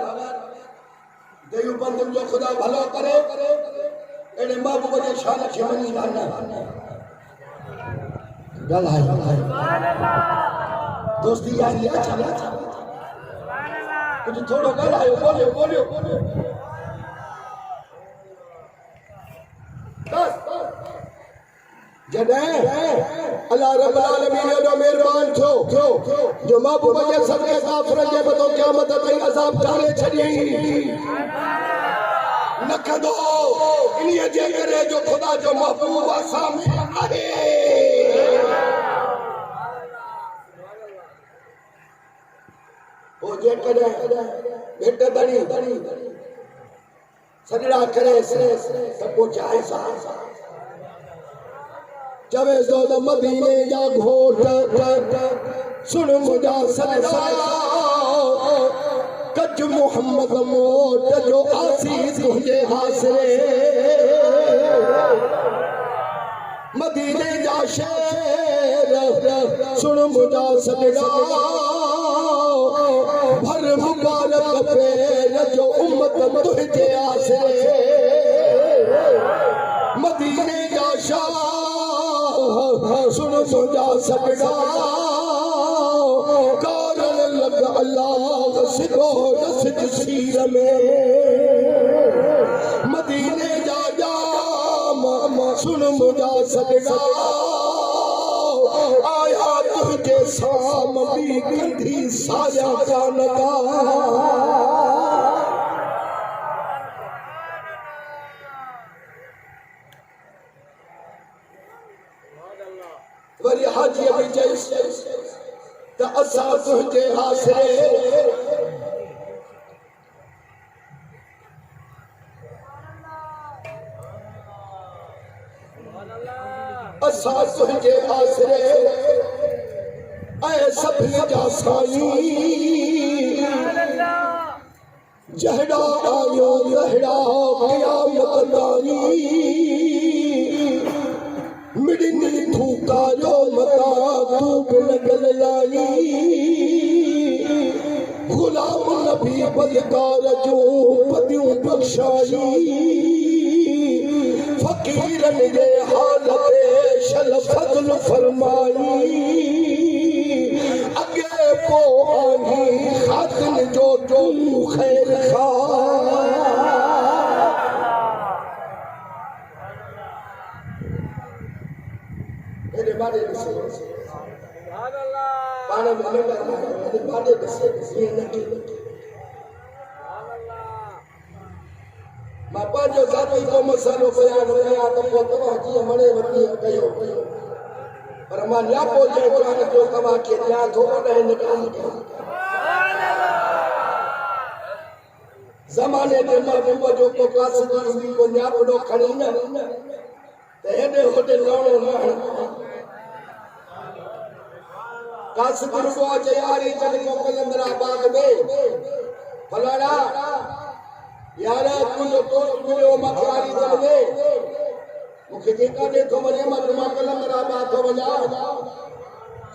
देवबंद जो खुदा भलो करे एने महबूब जे शान खे मनी ना गल है दोस्ती यारी अच्छा कुछ थोड़ो गल आयो बोलियो बस जॾहिं अल्लाह रब्बुल आलमीन जो मेहरबान थियो जो महबूब जे सदके काफ़िरनि जे मथां क़यामत ताईं अज़ाब टारे छॾियईं न कंदो इन्हीअ जे करे जो ख़ुदा जो महबूब असां में आहे पोइ जेकॾहिं भेट दड़ी सॼड़ा करे त पोइ चाहे जवे ज़ोल मदीने जा घोट सुन मुझा सदा कच मोहम्मद मोट जो आसीस तुझे हासरे मदीने जा शेर सुन मुझा सदा भर मुबारक पेर जो उम्मत तुझे आसरे मदीने जा शाह सुन मुझा सदा कारण लग अल्लाह सिखो रसिद सीर में मदीने जा जाम सुन मुझा सदा आया तुझे साम भी कंधी साया जानता वरी हाजी अभी चईस त असां तुंहिंजे आसरे असां तुंहिंजे आसरे ऐं सभिनी जा साईं जहिड़ा आयो तहिड़ा क़यामत ताईं मिड़नी थूकायो मता तू बिन गलाई गुलाम नबी बदकार जो पतियों बख्शाई फकीरन जे हालत शल फजल फरमाई अगे पो आनी खातिन जो तू खैर खा मेरे बारे में सुभान अल्लाह बारे में मेरे बारे में ये नहीं सुभान अल्लाह बापा जो जाती को मसालो बयान कया तो पोतो जी मणे वती कयो पर मां न्या पहुंचे कुरान जो कमा के न्या थोड़ो न निकाल सुभान अल्लाह जमाने के महबूब जो को क्लास दी को न्या पड़ो खणी न ते हेडे होडे लवणो न कासपुर को जयारी चल को कलंदराबाद में फलाना यार तुझो दोस्त मिलो मखियारी चल में मुखे जेका दे तो वने मां कलंदराबाद तो वजा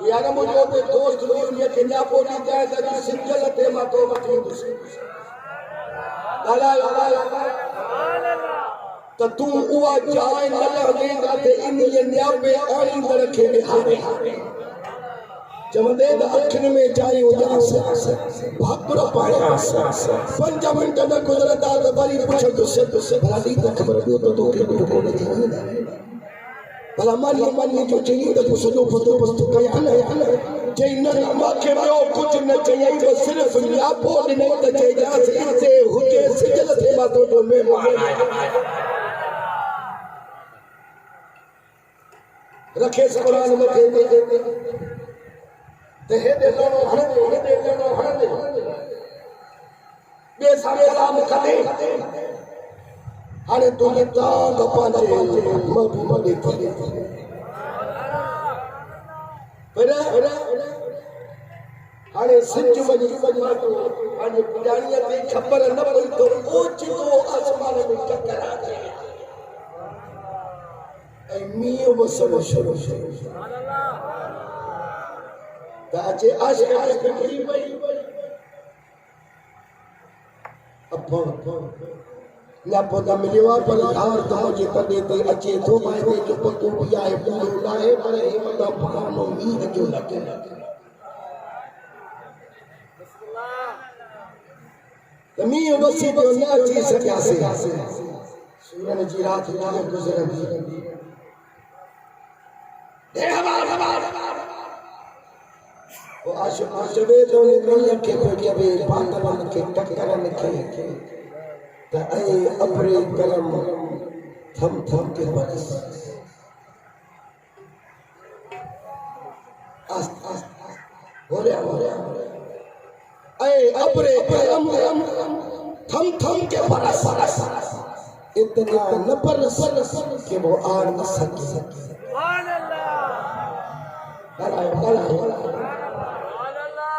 यार मुझो ते दोस्त मिलियो के न्या पोटी जाए त सिंगल ते मा तो वठी दुसी सुभान अल्लाह त तू उवा जाए न लगेगा ते इन ये न्या पे आनी रखे बिहारे जमदे अखिन में जाई उजास भाकुर पाया 5 मिनट न गुजरदा त वरी पुछ भला दी त खबर दियो तो के को न थी भला मानी जो चाहिए त पुछो पतो पस्तो कया न जई न माखे ॿियो कुछ न चाहिए बस सिर्फ न्या पोड न त चई जास इते हुजे सिजल थे मा तो मेहमान रखे कुरान में ते हेडे लोनो हणदे बे सारे राम कदे हाने तू ता गपांजे महबूब दे पर हाने सिंज वजी तो हाने पुराणिया ते खबर न पई तो ओचितो आसमान में टकरा गया ऐ मियो वसलो शुरू सुभान अल्लाह ताजे आशिक की पई अब्बा ना पता मिलियो आहे पर हार तो मुझे तॾहिं ते अचे थो माइदे जो पतो बि आहे पूरो न आहे पर हिमत बहानो मींहं जो लॻे त मींहं वसी पियो न अची सघियासीं सूरन जी राति कीअं गुज़रंदी वो आशवे तो मींहं खे पियो ॾिए बांदरनि खे टकरनि खे त ऐं अबरे करम थम थम के बरस आस्त आस्त हो रहा ऐ अबरे करम थम थम के बरस इतना न बरस कि वो आ न सके सुभान अल्लाह सुभान सुभान अल्लाह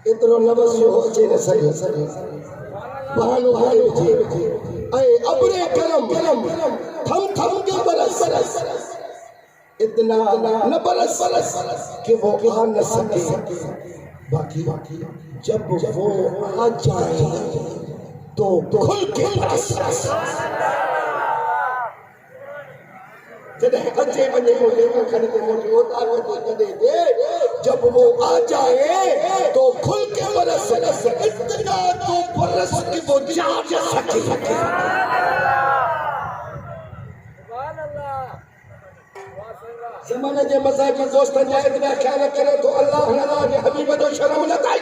इतनो नवस हो अचे न सके बहानो हाल थे ऐ अबरे करम थम थम के बरस इतना न बरस कि वो आ न सके बाकी जब वो आ जाए तो खुल के बरस जब अचे वने मोटे खड़े के मोटे होता है तो कदे दे जब वो आ जाए तो खुल के बरस इतना तो बरस कि वो जा सके सुभान अल्लाह ज़माने जे मज़ाक के दोस्तन जा इतना ख्याल करे तो अल्लाह नाराज हबीब जो शर्म न ताई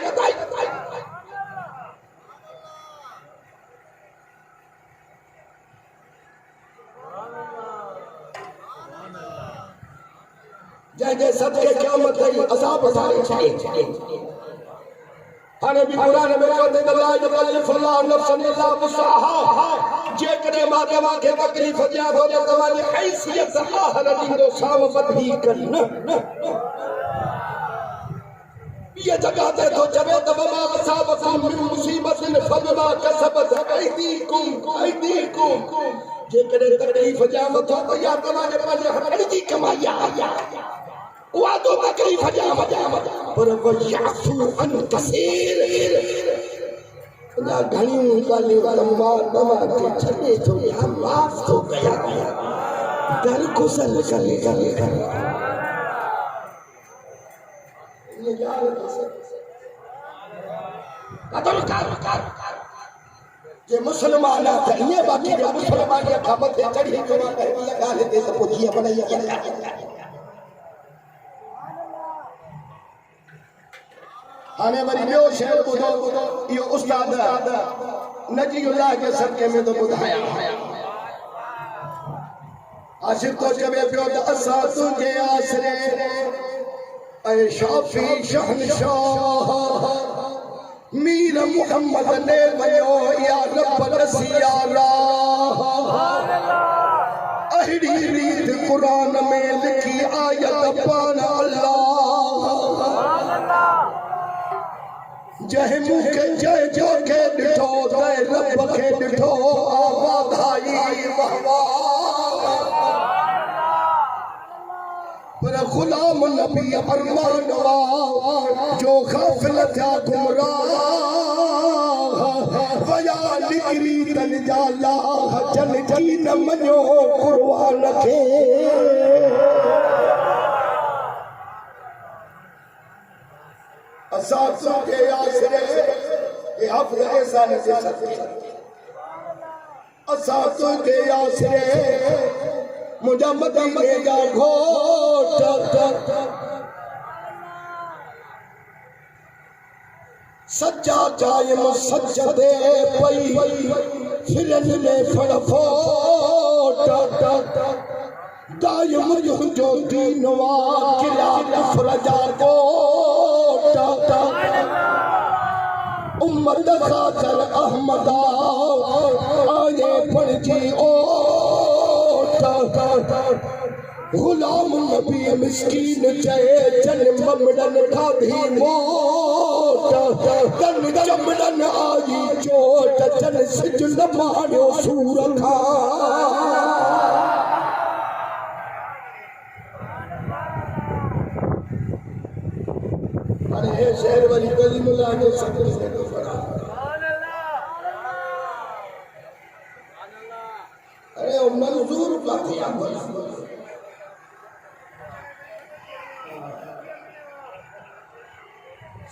जैसे सदके क़यामत है अज़ाब सारे छाए हाने भी कुरान में कहते हैं ला युकल्लिफु अल्लाहु नफ्सन इल्ला वुसअहा जे करे मां तवा के तकलीफ दिया हो जे तवानी हैसियत अल्लाह न दींदो साम वधी कर न ये जगह ते तो जबे तब मा असाबकुम मिन मुसीबतिन फबमा कसबत ऐदीकुम जे करे तकलीफ दिया हो तो या तवाने पंहिंजे हथ जी कमाई आया वो तो तकलीफ जा पर वो याफू अन कसीर ना घणियों ॻाल्हियूं तमाम नवा के छॾे थो या माफ़ थो कया कर गुज़र करे ये यार कदर कर जे मुसलमान त ये बाकी जे मुसलमान के खबर ते चढ़ी तो पहली ॻाल्हि ते त पुछी बनाई हाने वरी ॿियो शेर ॿुधो इहो उस्ताद नजीउल्लाह जे सदके में तो ॿुधाया आशिक़ तो चवे पियो त असां तुंहिंजे आसरे ऐं शाफ़ी शहनशाह मीर मुहम्मद ने वञो या रब रसिया राह अहिड़ी रीत क़ुरान में लिखी आयत पाण अल्लाह जय मुखे जय जो के ॾिठो जय रब के ॾिठो आवाधाई पर गुलाम नबी अरमान जो गाफिल था गुमराह वया निकरी तन जाला जन जी न मञो कुर्बान खे असां के आसरे ये हफ्ते एहसान से सदके असां के आसरे मुझा मदीने जा घोट सच्चा कायम सजदे पई फिरन में फड़फोट दायम जो दीनवा किला कुफर जा कोट उम्मत खातर अहमदा आए पढ़जी ओट गुलाम नबी मिस्कीन चए जन ममड़न खाधी मोट तन चमड़न आई चोट जन सिज न मारियो सूर खा अरे शहर वाली गली मुल्ला के सदके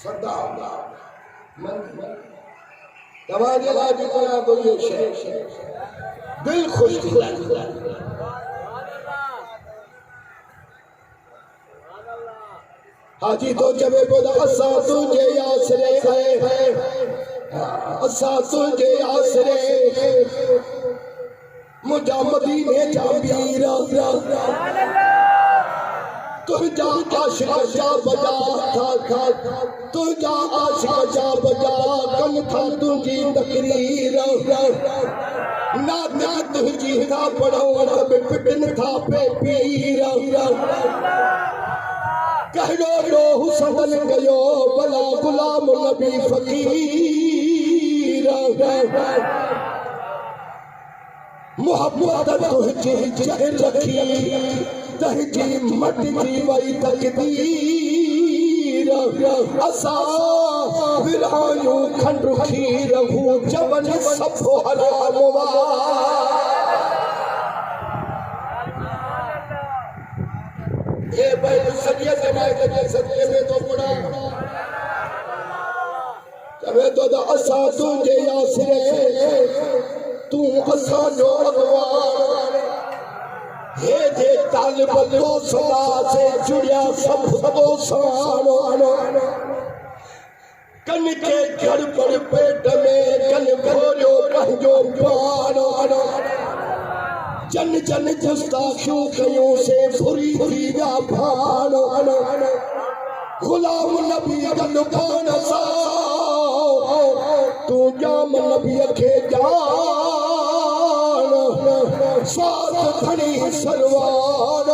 सदा दवाने लाजी करा तो ये दिल खुश दिला हाजी तो जबे बोला असा तुझे आसरे है असा तुझे आसरे मुझा मदीने जा वीरा तुझा आशिक जा बजा था तुझा आशिक जा बजा कन था तुझी तकरीर ना ना तुझी था पढ़ो पिटन था पे पीर कहलो रो हुसन गयो भला गुलाम नबी फकीर मोहब्बत तुझे जहर रखी तहजी मट जी वही तकदीर असा विरायो खंड रुखी रहू जबन सब हराम ये भाई सदिया जमाए के सदिए में तो बुरा जबे तो असा तुझे आसरे तू असा जो अगवार हे जे तालिब तो सदा से जुड़िया सब दोसानो कन के घर पर पेट में कन भोरियो पंहिंजो पानो जन जन गुस्ताखियों कयूं से भुरी भुरी जा भानो गुलाम नबी गल कान सा तू जाम नबी के जान साथ खड़ी सरवार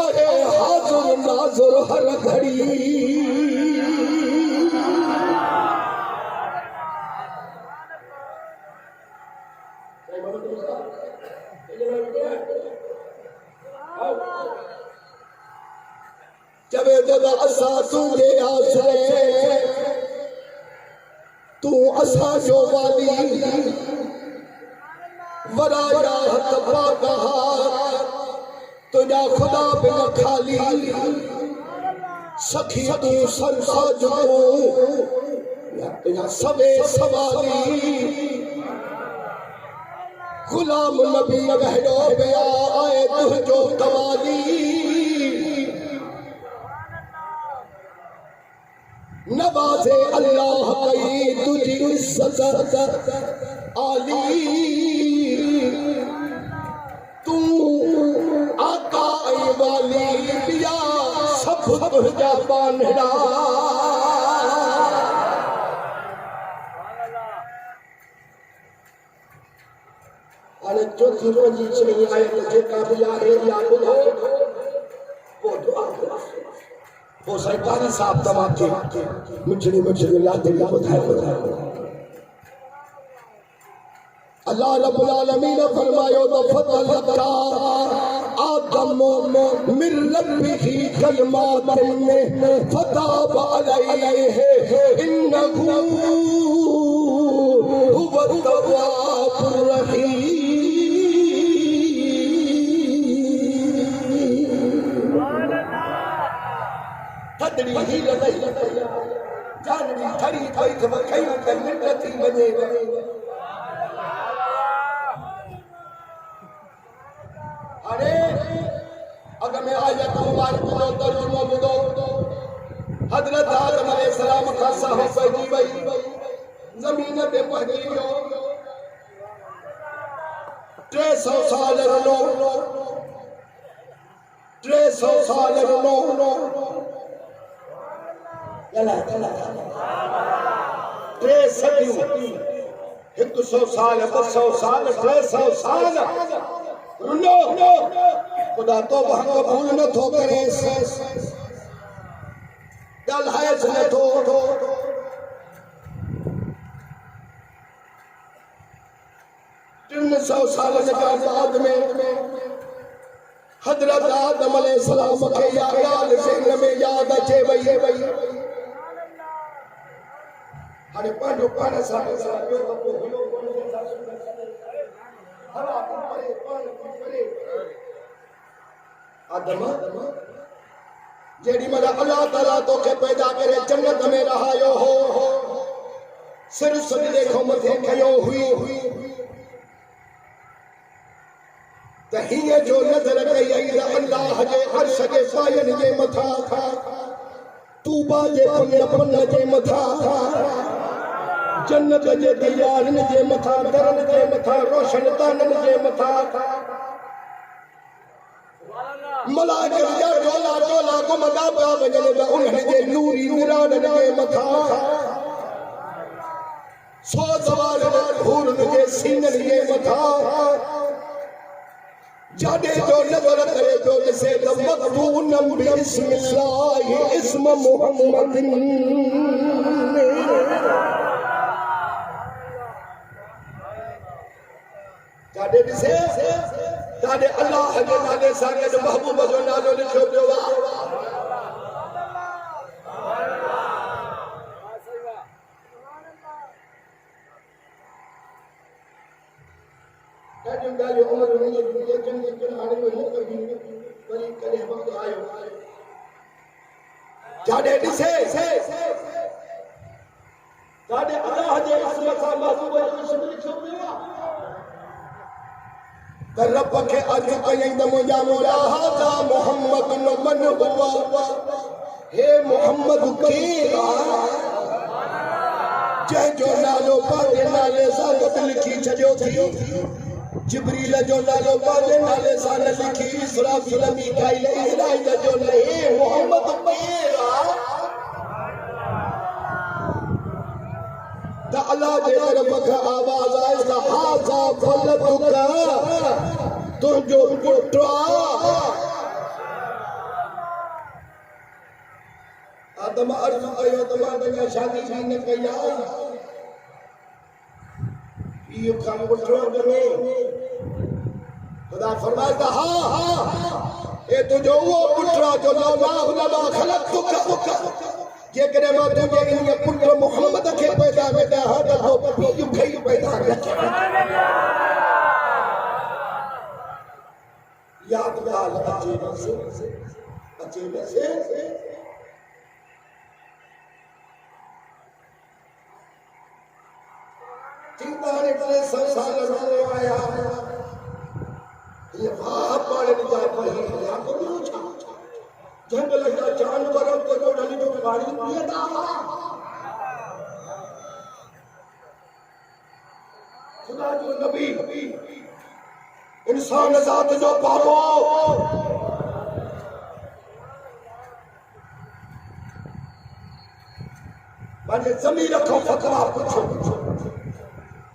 अरे हाजुर नाजुर हर घड़ी जबे दादा असा तुझे आसरे तू असा जो वाली वराया तबा कहा तुझा खुदा बिन खाली सखी तू सरसा जो तुझा सबे सवाली गुलाम नबी गहरो गया आए तुझो कवाली नवाजे अल्लाह कई तुझी इज्जत आली तू आका वाली पिया सब तुझा बांधड़ा अरे चौथी रोजी चली आए तो जेका भी आहे या बुधो वो दुआ वो सरकारी साहब तमाके मिठड़ी मिठड़ी लाते बुधाए अल्लाह रब्बुल आलमीन ने फरमायो तो फतलका आदम मिन रब्बिही कलमातिन फताब अलैहि इन्नहु हुवत तव्वाबुर रहीम तदरी ही लदई जानवी थरी थई थम कई कर मिन्नती बने अरे अगर मैं आयत मुबारक को तर्जुमा बुदो हजरत आदम अलैहिस्सलाम का साहब पैदी वई जमीन पे पहुंची गयो 300 साल रलो 300 साल रलो चला 100 साल 200 साल 300 साल रुनो खुदा तो वहां कबूल न थो करे गल है न थो 300 साल के बाद में हजरत आदम अलैहिस्सलाम के याद सिंह में याद अचे वई अरे पांडो पाण साडो साडो को हुयो हवा परे पाण परे आदम जेडी मल अल्लाह ताला तो के पैदा करे जन्नत में रहायो हो सिर सजदे खो मथे खयो हुई तहिए जो नजर कई आई अल्लाह जे अर्श के सायन जे मथा था तूबा जे पन जे मथा जन्नत जे दीवारन जे मथा दरन जे मथा रोशन तानन जे मथा मलाइका जा डोला डोला को मदा पा वजन दा उन्हनि जे नूरी निरानन जे मथा सौ सवाल हूरन जे सीनन जे मथा जादे जो नजर करे जो से मकबून बिस्मिल्लाह इस्म मुहम्मद जादे से जादे अल्लाह के नाले सागे महबूब जो नालो लिखो पियो गाली उमर में ये जन जन आने में हो कभी वरी करे वक्त आयो जादे दिसे जादे अल्लाह जे इसम सा महबूब इस्म लिखो पियो रब के अर्ज कयई त मुंहिंजा मौला हाज़ा मोहम्मद न मन हुआ हे मोहम्मद केर जंहिंजो नालो पंहिंजे नाले सां गॾु लिखी छॾियो थी जिब्रील जो नालो पंहिंजे नाले सां न लिखी इसराफील मीकाईल इज़राईल जो न हे मोहम्मद केर त अल्लाह जे तरफ़ खां आवाज़ आई त हाज़ा फलतुका तुंहिंजो पुटु आदम अर्ज़ कयो त मां तुंहिंजा शादी बि न कई आहे इहो कमु पुटु करे ख़ुदा फरमाए त हा ए तुंहिंजो उहो पुटु आहे जो लौला ख़लक़तुका जेकॾहिं मां तुंहिंजे इन पुट मुहम्मद खे पैदा कयां हा त तो पीउ खे पैदा कयां याद ॻाल्हि अचे न से चिंता ने करे संसार में आया ये वाह पाड़े जा पही या को छा जंगल जा जानवर को जो ढली जो गाड़ी पियदा खुदा जो नबी इंसान जात जो बाबो माने ज़मीर को फतवा पूछो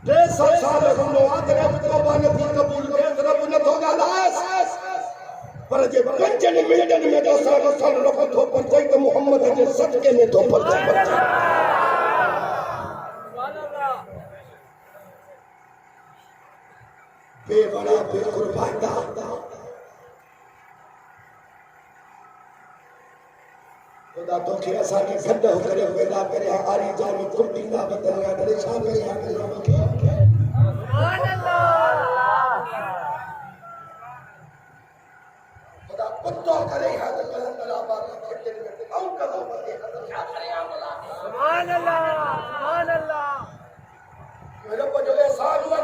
के साल रुनो आदरे तौबा न थी कबूल के रब न तो गालास पर जे पंजन मिनटन में तो सारो साल रब तो पर चई तो मोहम्मद जे सदके में तो पर सुभान अल्लाह बेवड़ा बेकुर्बान खुदा तो के असा के गड्ढ करे पैदा करे आरी जानी कुटी ना बदलिया करे छा करे सुभान अल्लाह खुदा पत्तो करे हाथ कलम तलाबा खट्टे में औ कदो बदे क्या करे सुभान अल्लाह मेरे को जो एहसान हुआ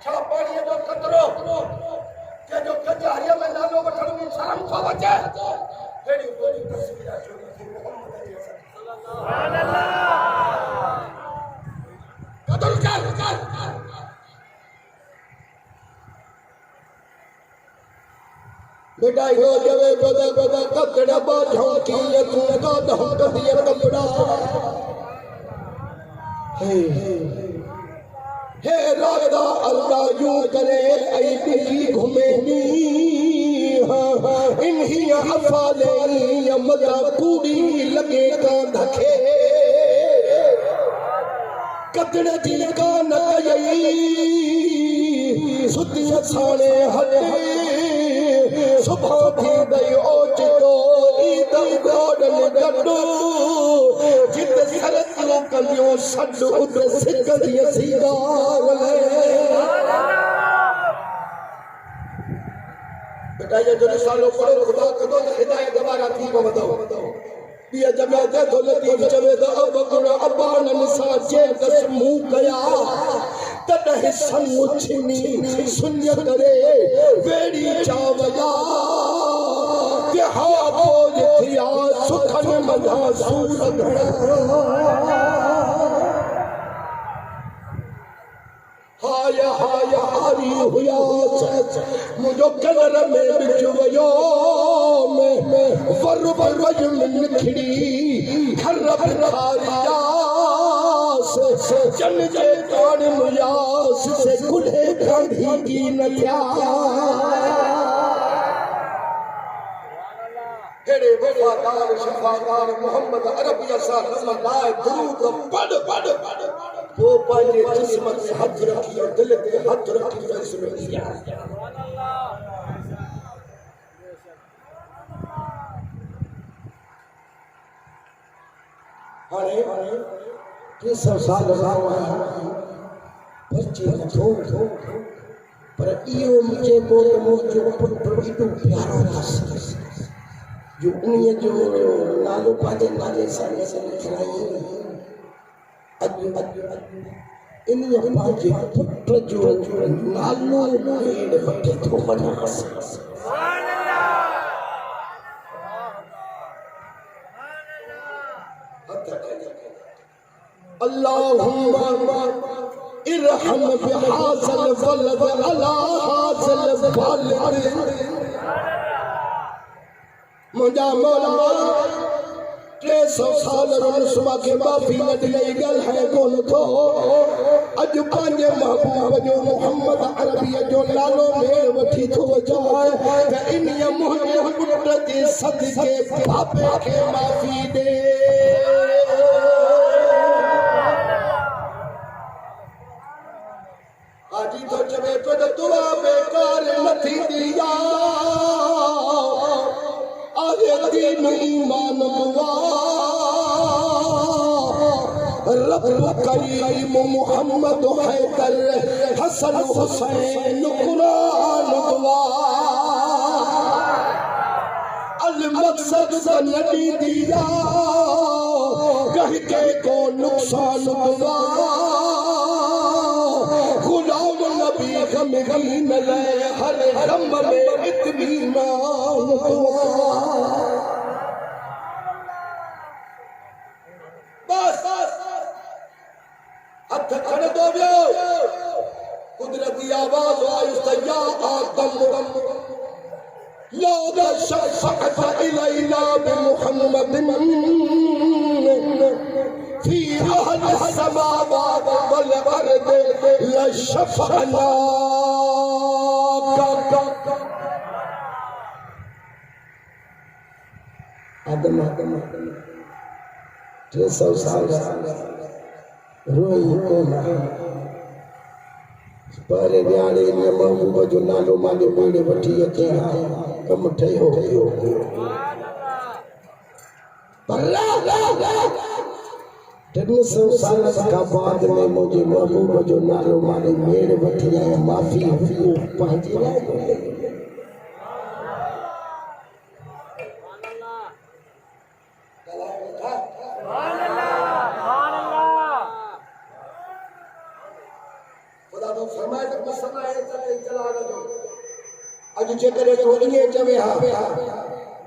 छा पानी जो कतरो के जो कजारिया में नालो वठण में शर्म को बचे हेड़ी बोली तस्वीर जो मोहम्मद सुभान अल्लाह कदर कर बेटा यो जवे बदा बदा कतड़ा बाझों की ये तू का दहम कदिए कपड़ा हे राजा अल्लाह यूं करे ऐ बिकी घुमेनी इन्ही अफाले यमदा कूड़ी लगे का धखे कतड़े दी का न यई सुती साणे हटे सुबह थी गई ओचितो ईद गोडन गड्डो जित सरतियों कलियों सड उद सिकदिय सीगार ले ये जो सालों पढ़ो खुदा कदो त हिदायत दोबारा थी पवदो बिया जमाते दौलती चवे त अब गुण अबान निसा जे दस मुंह कया तॾहिं समुछनी सुन्य करे वेड़ी चावला के हा बोझ थिया सुखन मधा सूर घड़ा हाय हाय हारी हुया मुझो कलर में बिच वयो में वर वर में खिड़ी घर खारिया से जन जे कान मुयास से गुले गांधी की न क्या हेरे वफादार शफादार मोहम्मद अरबिया सल्लल्लाहु दुरूद पढ़ पढ़ वो पाजे किस्मत में हाथ रखी और दिल पे हाथ रखी फैसले किया अरे ये सब साल रहा है बच्चे थो पर इयो मुझे को मुझे इतो प्यारो था जो उन्हें जो नालो पाजे नाले साले से लिखाई इन्हीं पाजे पुत्र जो नालो मेरे बच्चे तो बना अल्लाहुम्मा इरहम बिहाज़ल वलद अला हाज़ल वालिद मुझा मौला 300 साल रसूल के माफी न ॾिनई गल है कोन थो अज पंहिंजे महबूब जो मोहम्मद अरबी जो नालो मेल वठी थो अचो त इन्हीअ मोहम्मद पुट जे सदके बाबे खे माफ़ी ॾे आजी तो चवे पे दुआ बेकार न थींदी आगे दीन ईमान दुआ रब करीम मोहम्मद हैदर हसन हुसैन कुरान दुआ अल मकसद नबी दिया कह के को नुकसान दुआ गुलाम नबी गमी न ले हर गम में इत्मीनान दुआ बस हथ खड़े दो कुदरती आवाज आई सया आदम ला शफ़क़त इलैना बिमुहम्मद फी अहल समावात वल अर्द लशफ़अना आदम 300 साल रोई कोना पर न्याणे ने महबूब जो नालो माले मेड़े वठी अचे कम ठयो भला 300 साल खां बाद में मुझे महबूब जो नालो माले मेड़े वठी आया माफ़ी पंहिंजी लाइ अज जेकर तो इने चवे हा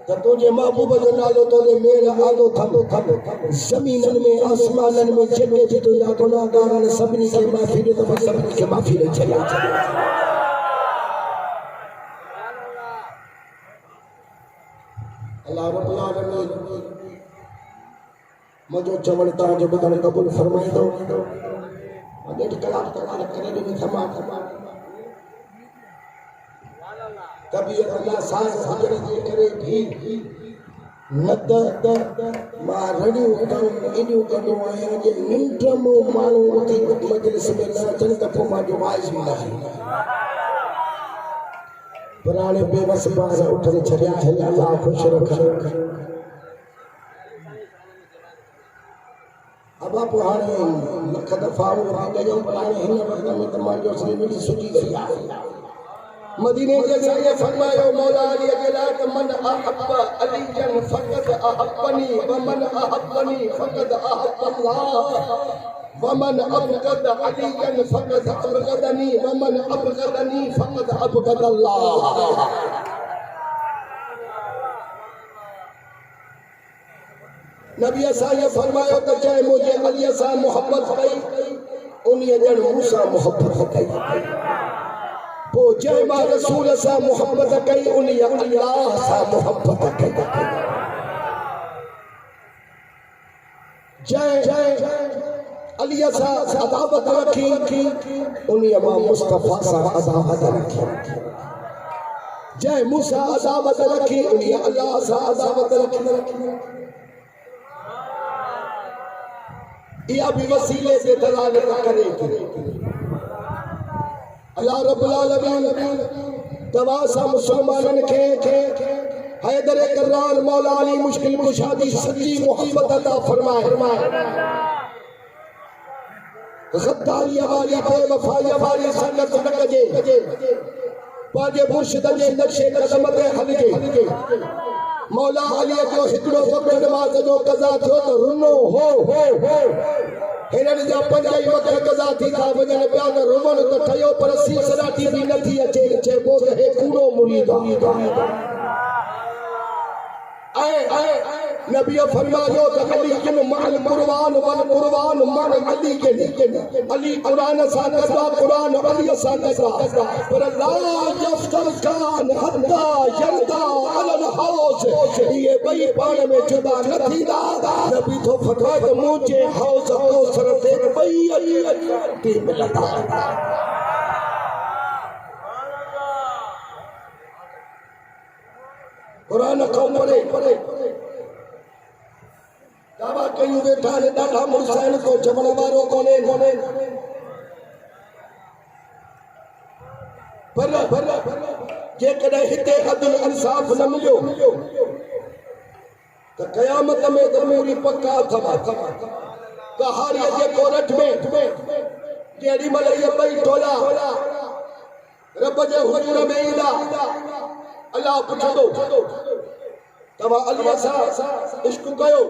त तुझे महबूब जो नालो तोले मेल आदो थलो जमीनन में आसमानन में जेके भी तुझा गुनाहगारन सभिनी खे माफ़ी दे तो सभिनी खे माफ़ी ॾेई छॾे अल्लाह रब्बुल आलमीन मुझो चवण तव्हांजो ॿुधण क़बूल फरमाईंदो ॾेढ कलाक तव्हां करे ॾिनी तमामु कभी अल्लाह सांस हुजण जे करे भी नद मां रड़ियूं करूं एॾियूं कंदो आहियां जे निंड में माण्हू उथी मजलिस में न अचनि त पोइ मुंहिंजो वाइस बि न थींदो पर हाणे बेबस ॿार उथनि छॾिया अल्लाह ख़ुशि रखे अब पोइ हाणे लख दफ़ा कयूं पर हाणे हिन वक़्त में त मुंहिंजो सॼी सुठी गई आहे मदीने के जरिए फरमायो मौला अली अकेला मन अहब्ब अलीयन फकद अहब्बनी व मन अहब्बनी फकद अहब्बल्लाह व मन अबगद अलीयन फकद अबगदनी व मन अबगदनी फकद अबगदल्लाह। नबी असा ये फरमायो तो चाहे मुझे अली असा मोहब्बत कई उन्हें जन मूसा मोहब्बत कई वो जय मां रसूल सा मोहब्बत कई उन्हें अल्लाह सा मोहब्बत कई जय जय अली सा अदावत रखी उन्हें मां मुस्तफा सा अदावत रखी जय मूसा अदावत रखी उन्हें अल्लाह सा अदावत रखी या भी वसीले से दलालत करेगी अल्लाह रब्बुल आलमीन दवा सा मुसलमानन के हैदर कर्रार मौला अली मुश्किल कुशादी सच्ची मोहब्बत अता फरमाए गद्दारी वाली बेवफाई वाली संगत न कजे पाजे मुर्शिद जे नक्शे कदम ते हलजे मौला अली जो हिकड़ो वक्त नमाज जो कज़ा थियो तो रुनो हो हिनन जा पंज ई वक्त कज़ा थी था वजन पिया न रुमन तो ठयो पर सिलसिलाती भी नथी अचे चइबो त हे कूड़ो मुरीद नबी फरमायो त अली किन माल कुर्बान वल कुर्बान मन अली के अली कुरान सा कदा कुरान अली सा कदा पर ला यफ्तर कान हत्ता यरदा अलल हौस ये बई पाण में जुदा न थींदा नबी तो फतवा त मुझे हौस को सर ते बई अली मिलता कुरान कौम पढ़े दावा कयूं वेठा ने ॾाढा मुर्साइन को चवण वारो कोने पर जेकॾहिं हिते अदल इंसाफ़ न मिलियो त क़यामत में ज़रूरी पक्का अथव कहाड़ीअ जे कोरठ में जेॾी महिल इहे ॿई टोला रब जे हुजूर में ईंदा अल्लाह पुछंदो तवा अली सां इश्क कयो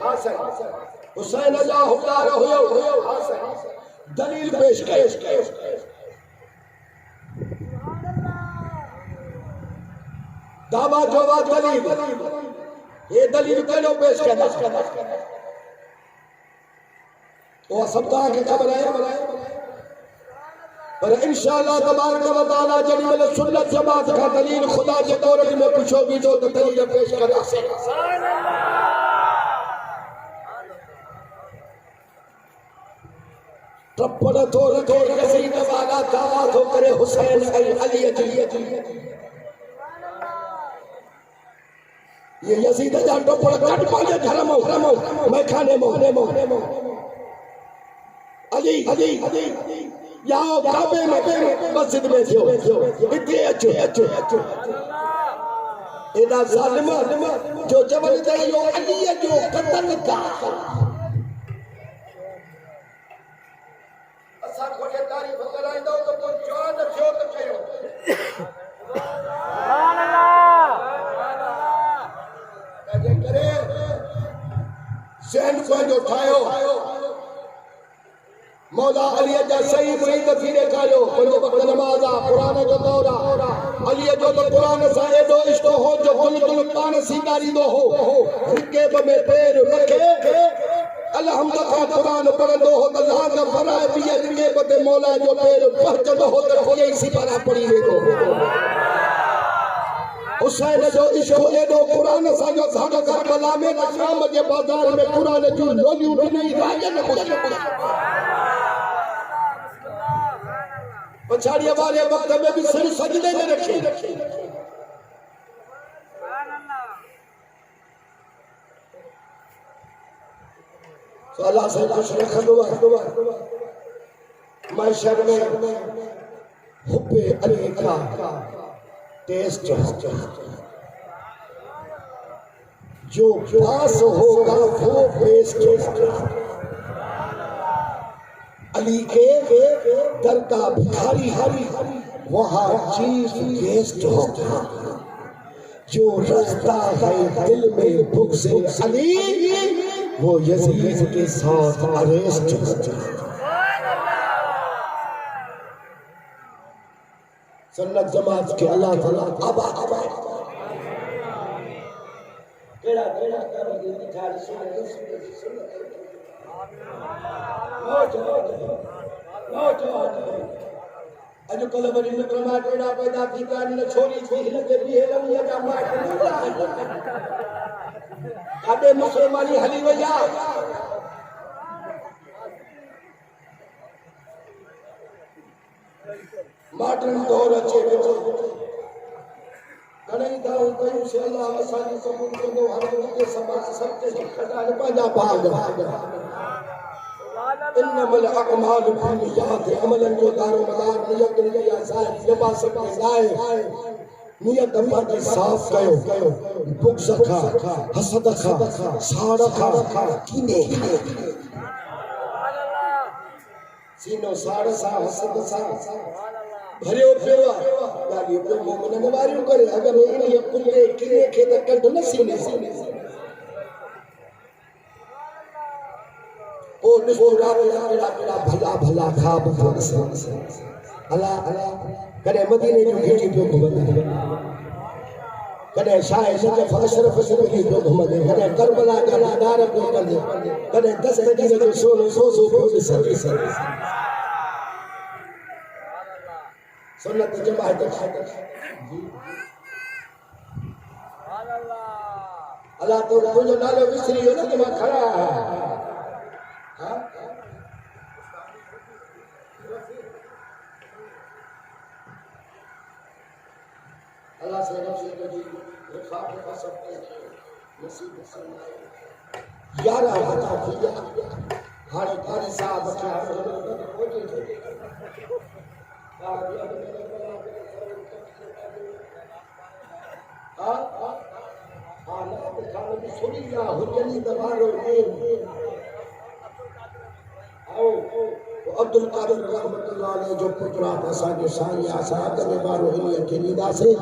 हां साईं हुसैन जा हुदार हुयो हां साईं दलील पेश कयो दावा जवाब दलील ये दलील कयो पेश कंदा वो सब तव्हांखे ख़बर आहे पर इंशाअल्लाह तबारक व तआला जड़ी मल सुन्नत जमात का दलील खुदा के दौर में पूछो भी तो दलील पेश करे सुभान अल्लाह तपड़ तो रखे यजीद वाला दावा तो करे हुसैन अली ये यजीद जा टपड़ कट पाले घर में मैं खाने में अली याओ काबे में मस्जिद में थियो इते अचो एदा जालिम जो जबल ते यो अली जो कतल का असा कोठे तारीफ कराइंदो तो को जान थियो त कयो सुभान अल्लाह जे करे ज़हन को जो ठायो मौला अली जा सही मुरीद थी ॾेखारियो पंज वक्त नमाज़ कुरान जो दौर अली जो तो कुरान सा एडो इश्क हो जो बिल्कुल पान सींगारींदो हो रिकेब में पैर रखे अलहमदुलिल्लाह कुरान पढ़ंदो हो त लाग फराए पिए रिकेब ते मौला जो पैर पहुंचंदो हो त कोई सिपारा पड़ी वेंदो हुसैन जो इश्क एडो कुरान सा जो साडो करबला में शाम जे बाजार में कुरान जो लोलियूं नहीं राजन पछाड़िया वाले वक्त में भी सिर सजदे में रखे तो अल्लाह से खुश रखंदो माशर में हुब्बे अली का टेस्ट जो पास होगा वो बेस्ट अली के दर का भिखारी वहाँ चीफ गेस्ट होगा जो रखता है दिल में बुग़्ज़ अली वो यज़ीद के साथ अरेस्ट होता है। सुन्नत जमात के अल्लाह ताला अबा केड़ा केड़ा कर दी थारी अॼु कल्ह वरी नुकरमा टेड़ा पैदा थी पिया आहिनि छोरी थी लॻे थी हेलनि या मां काॾे मुसलमानी हली वई आहे। मॉडर्न दौर अचे पियो घणेई दाऊं कयूं से अल्लाह असांजी क़बूल कंदो हर वक़्तु समाज सभु खटाइण पंहिंजा भाग इन्नमल अअमालु बिन्नियात अमलन जो दारो मदार नियत जी असांजी लिबास पाए नियत पंहिंजी साफ़ कयो बुग़्ज़ खां हसद खां साड़ खां कीने सीनो साड़ सां हसद सां भरियो पियो आहे ॻाल्हियूं पियो मोमिननि वारियूं करे अगरि इन कुते कीने खे त कढ न सीने ओ ॾिसो केड़ा भला भला ख़्वाब अला कॾहिं मदीने जूं घिटी पियो घुमंदे कॾहिं शाह नजफ़ अशरफ सिंधी पियो घुमंदे कॾहिं करबला जा नादार पियो कंदे कॾहिं दस्तगीर जो सोनो सोसो पियो ॾिसंदे सुन्नत जमात अल्लाह तो तुझो नालो विसरी वियो न त मां खड़ा अल्लाह से नफ्स जी रिफात का सब नसीब फरमाए यारा बता दिया हारे भारी साहब के अब्दुल कादिर रहमतुल्लाह अलैह जो पुत्र असांजो साईं असां कदे बारो इन्हीअ खे ॾींदासीं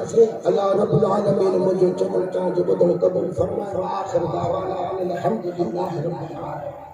अल्लाह रब्बुल आलमीन मुंहिंजो चवण तव्हांजो ॿुधण क़बूल फरमाए आख़िर दावाना अनिल हम्दुलिल्लाहि रब्बिल आलमीन।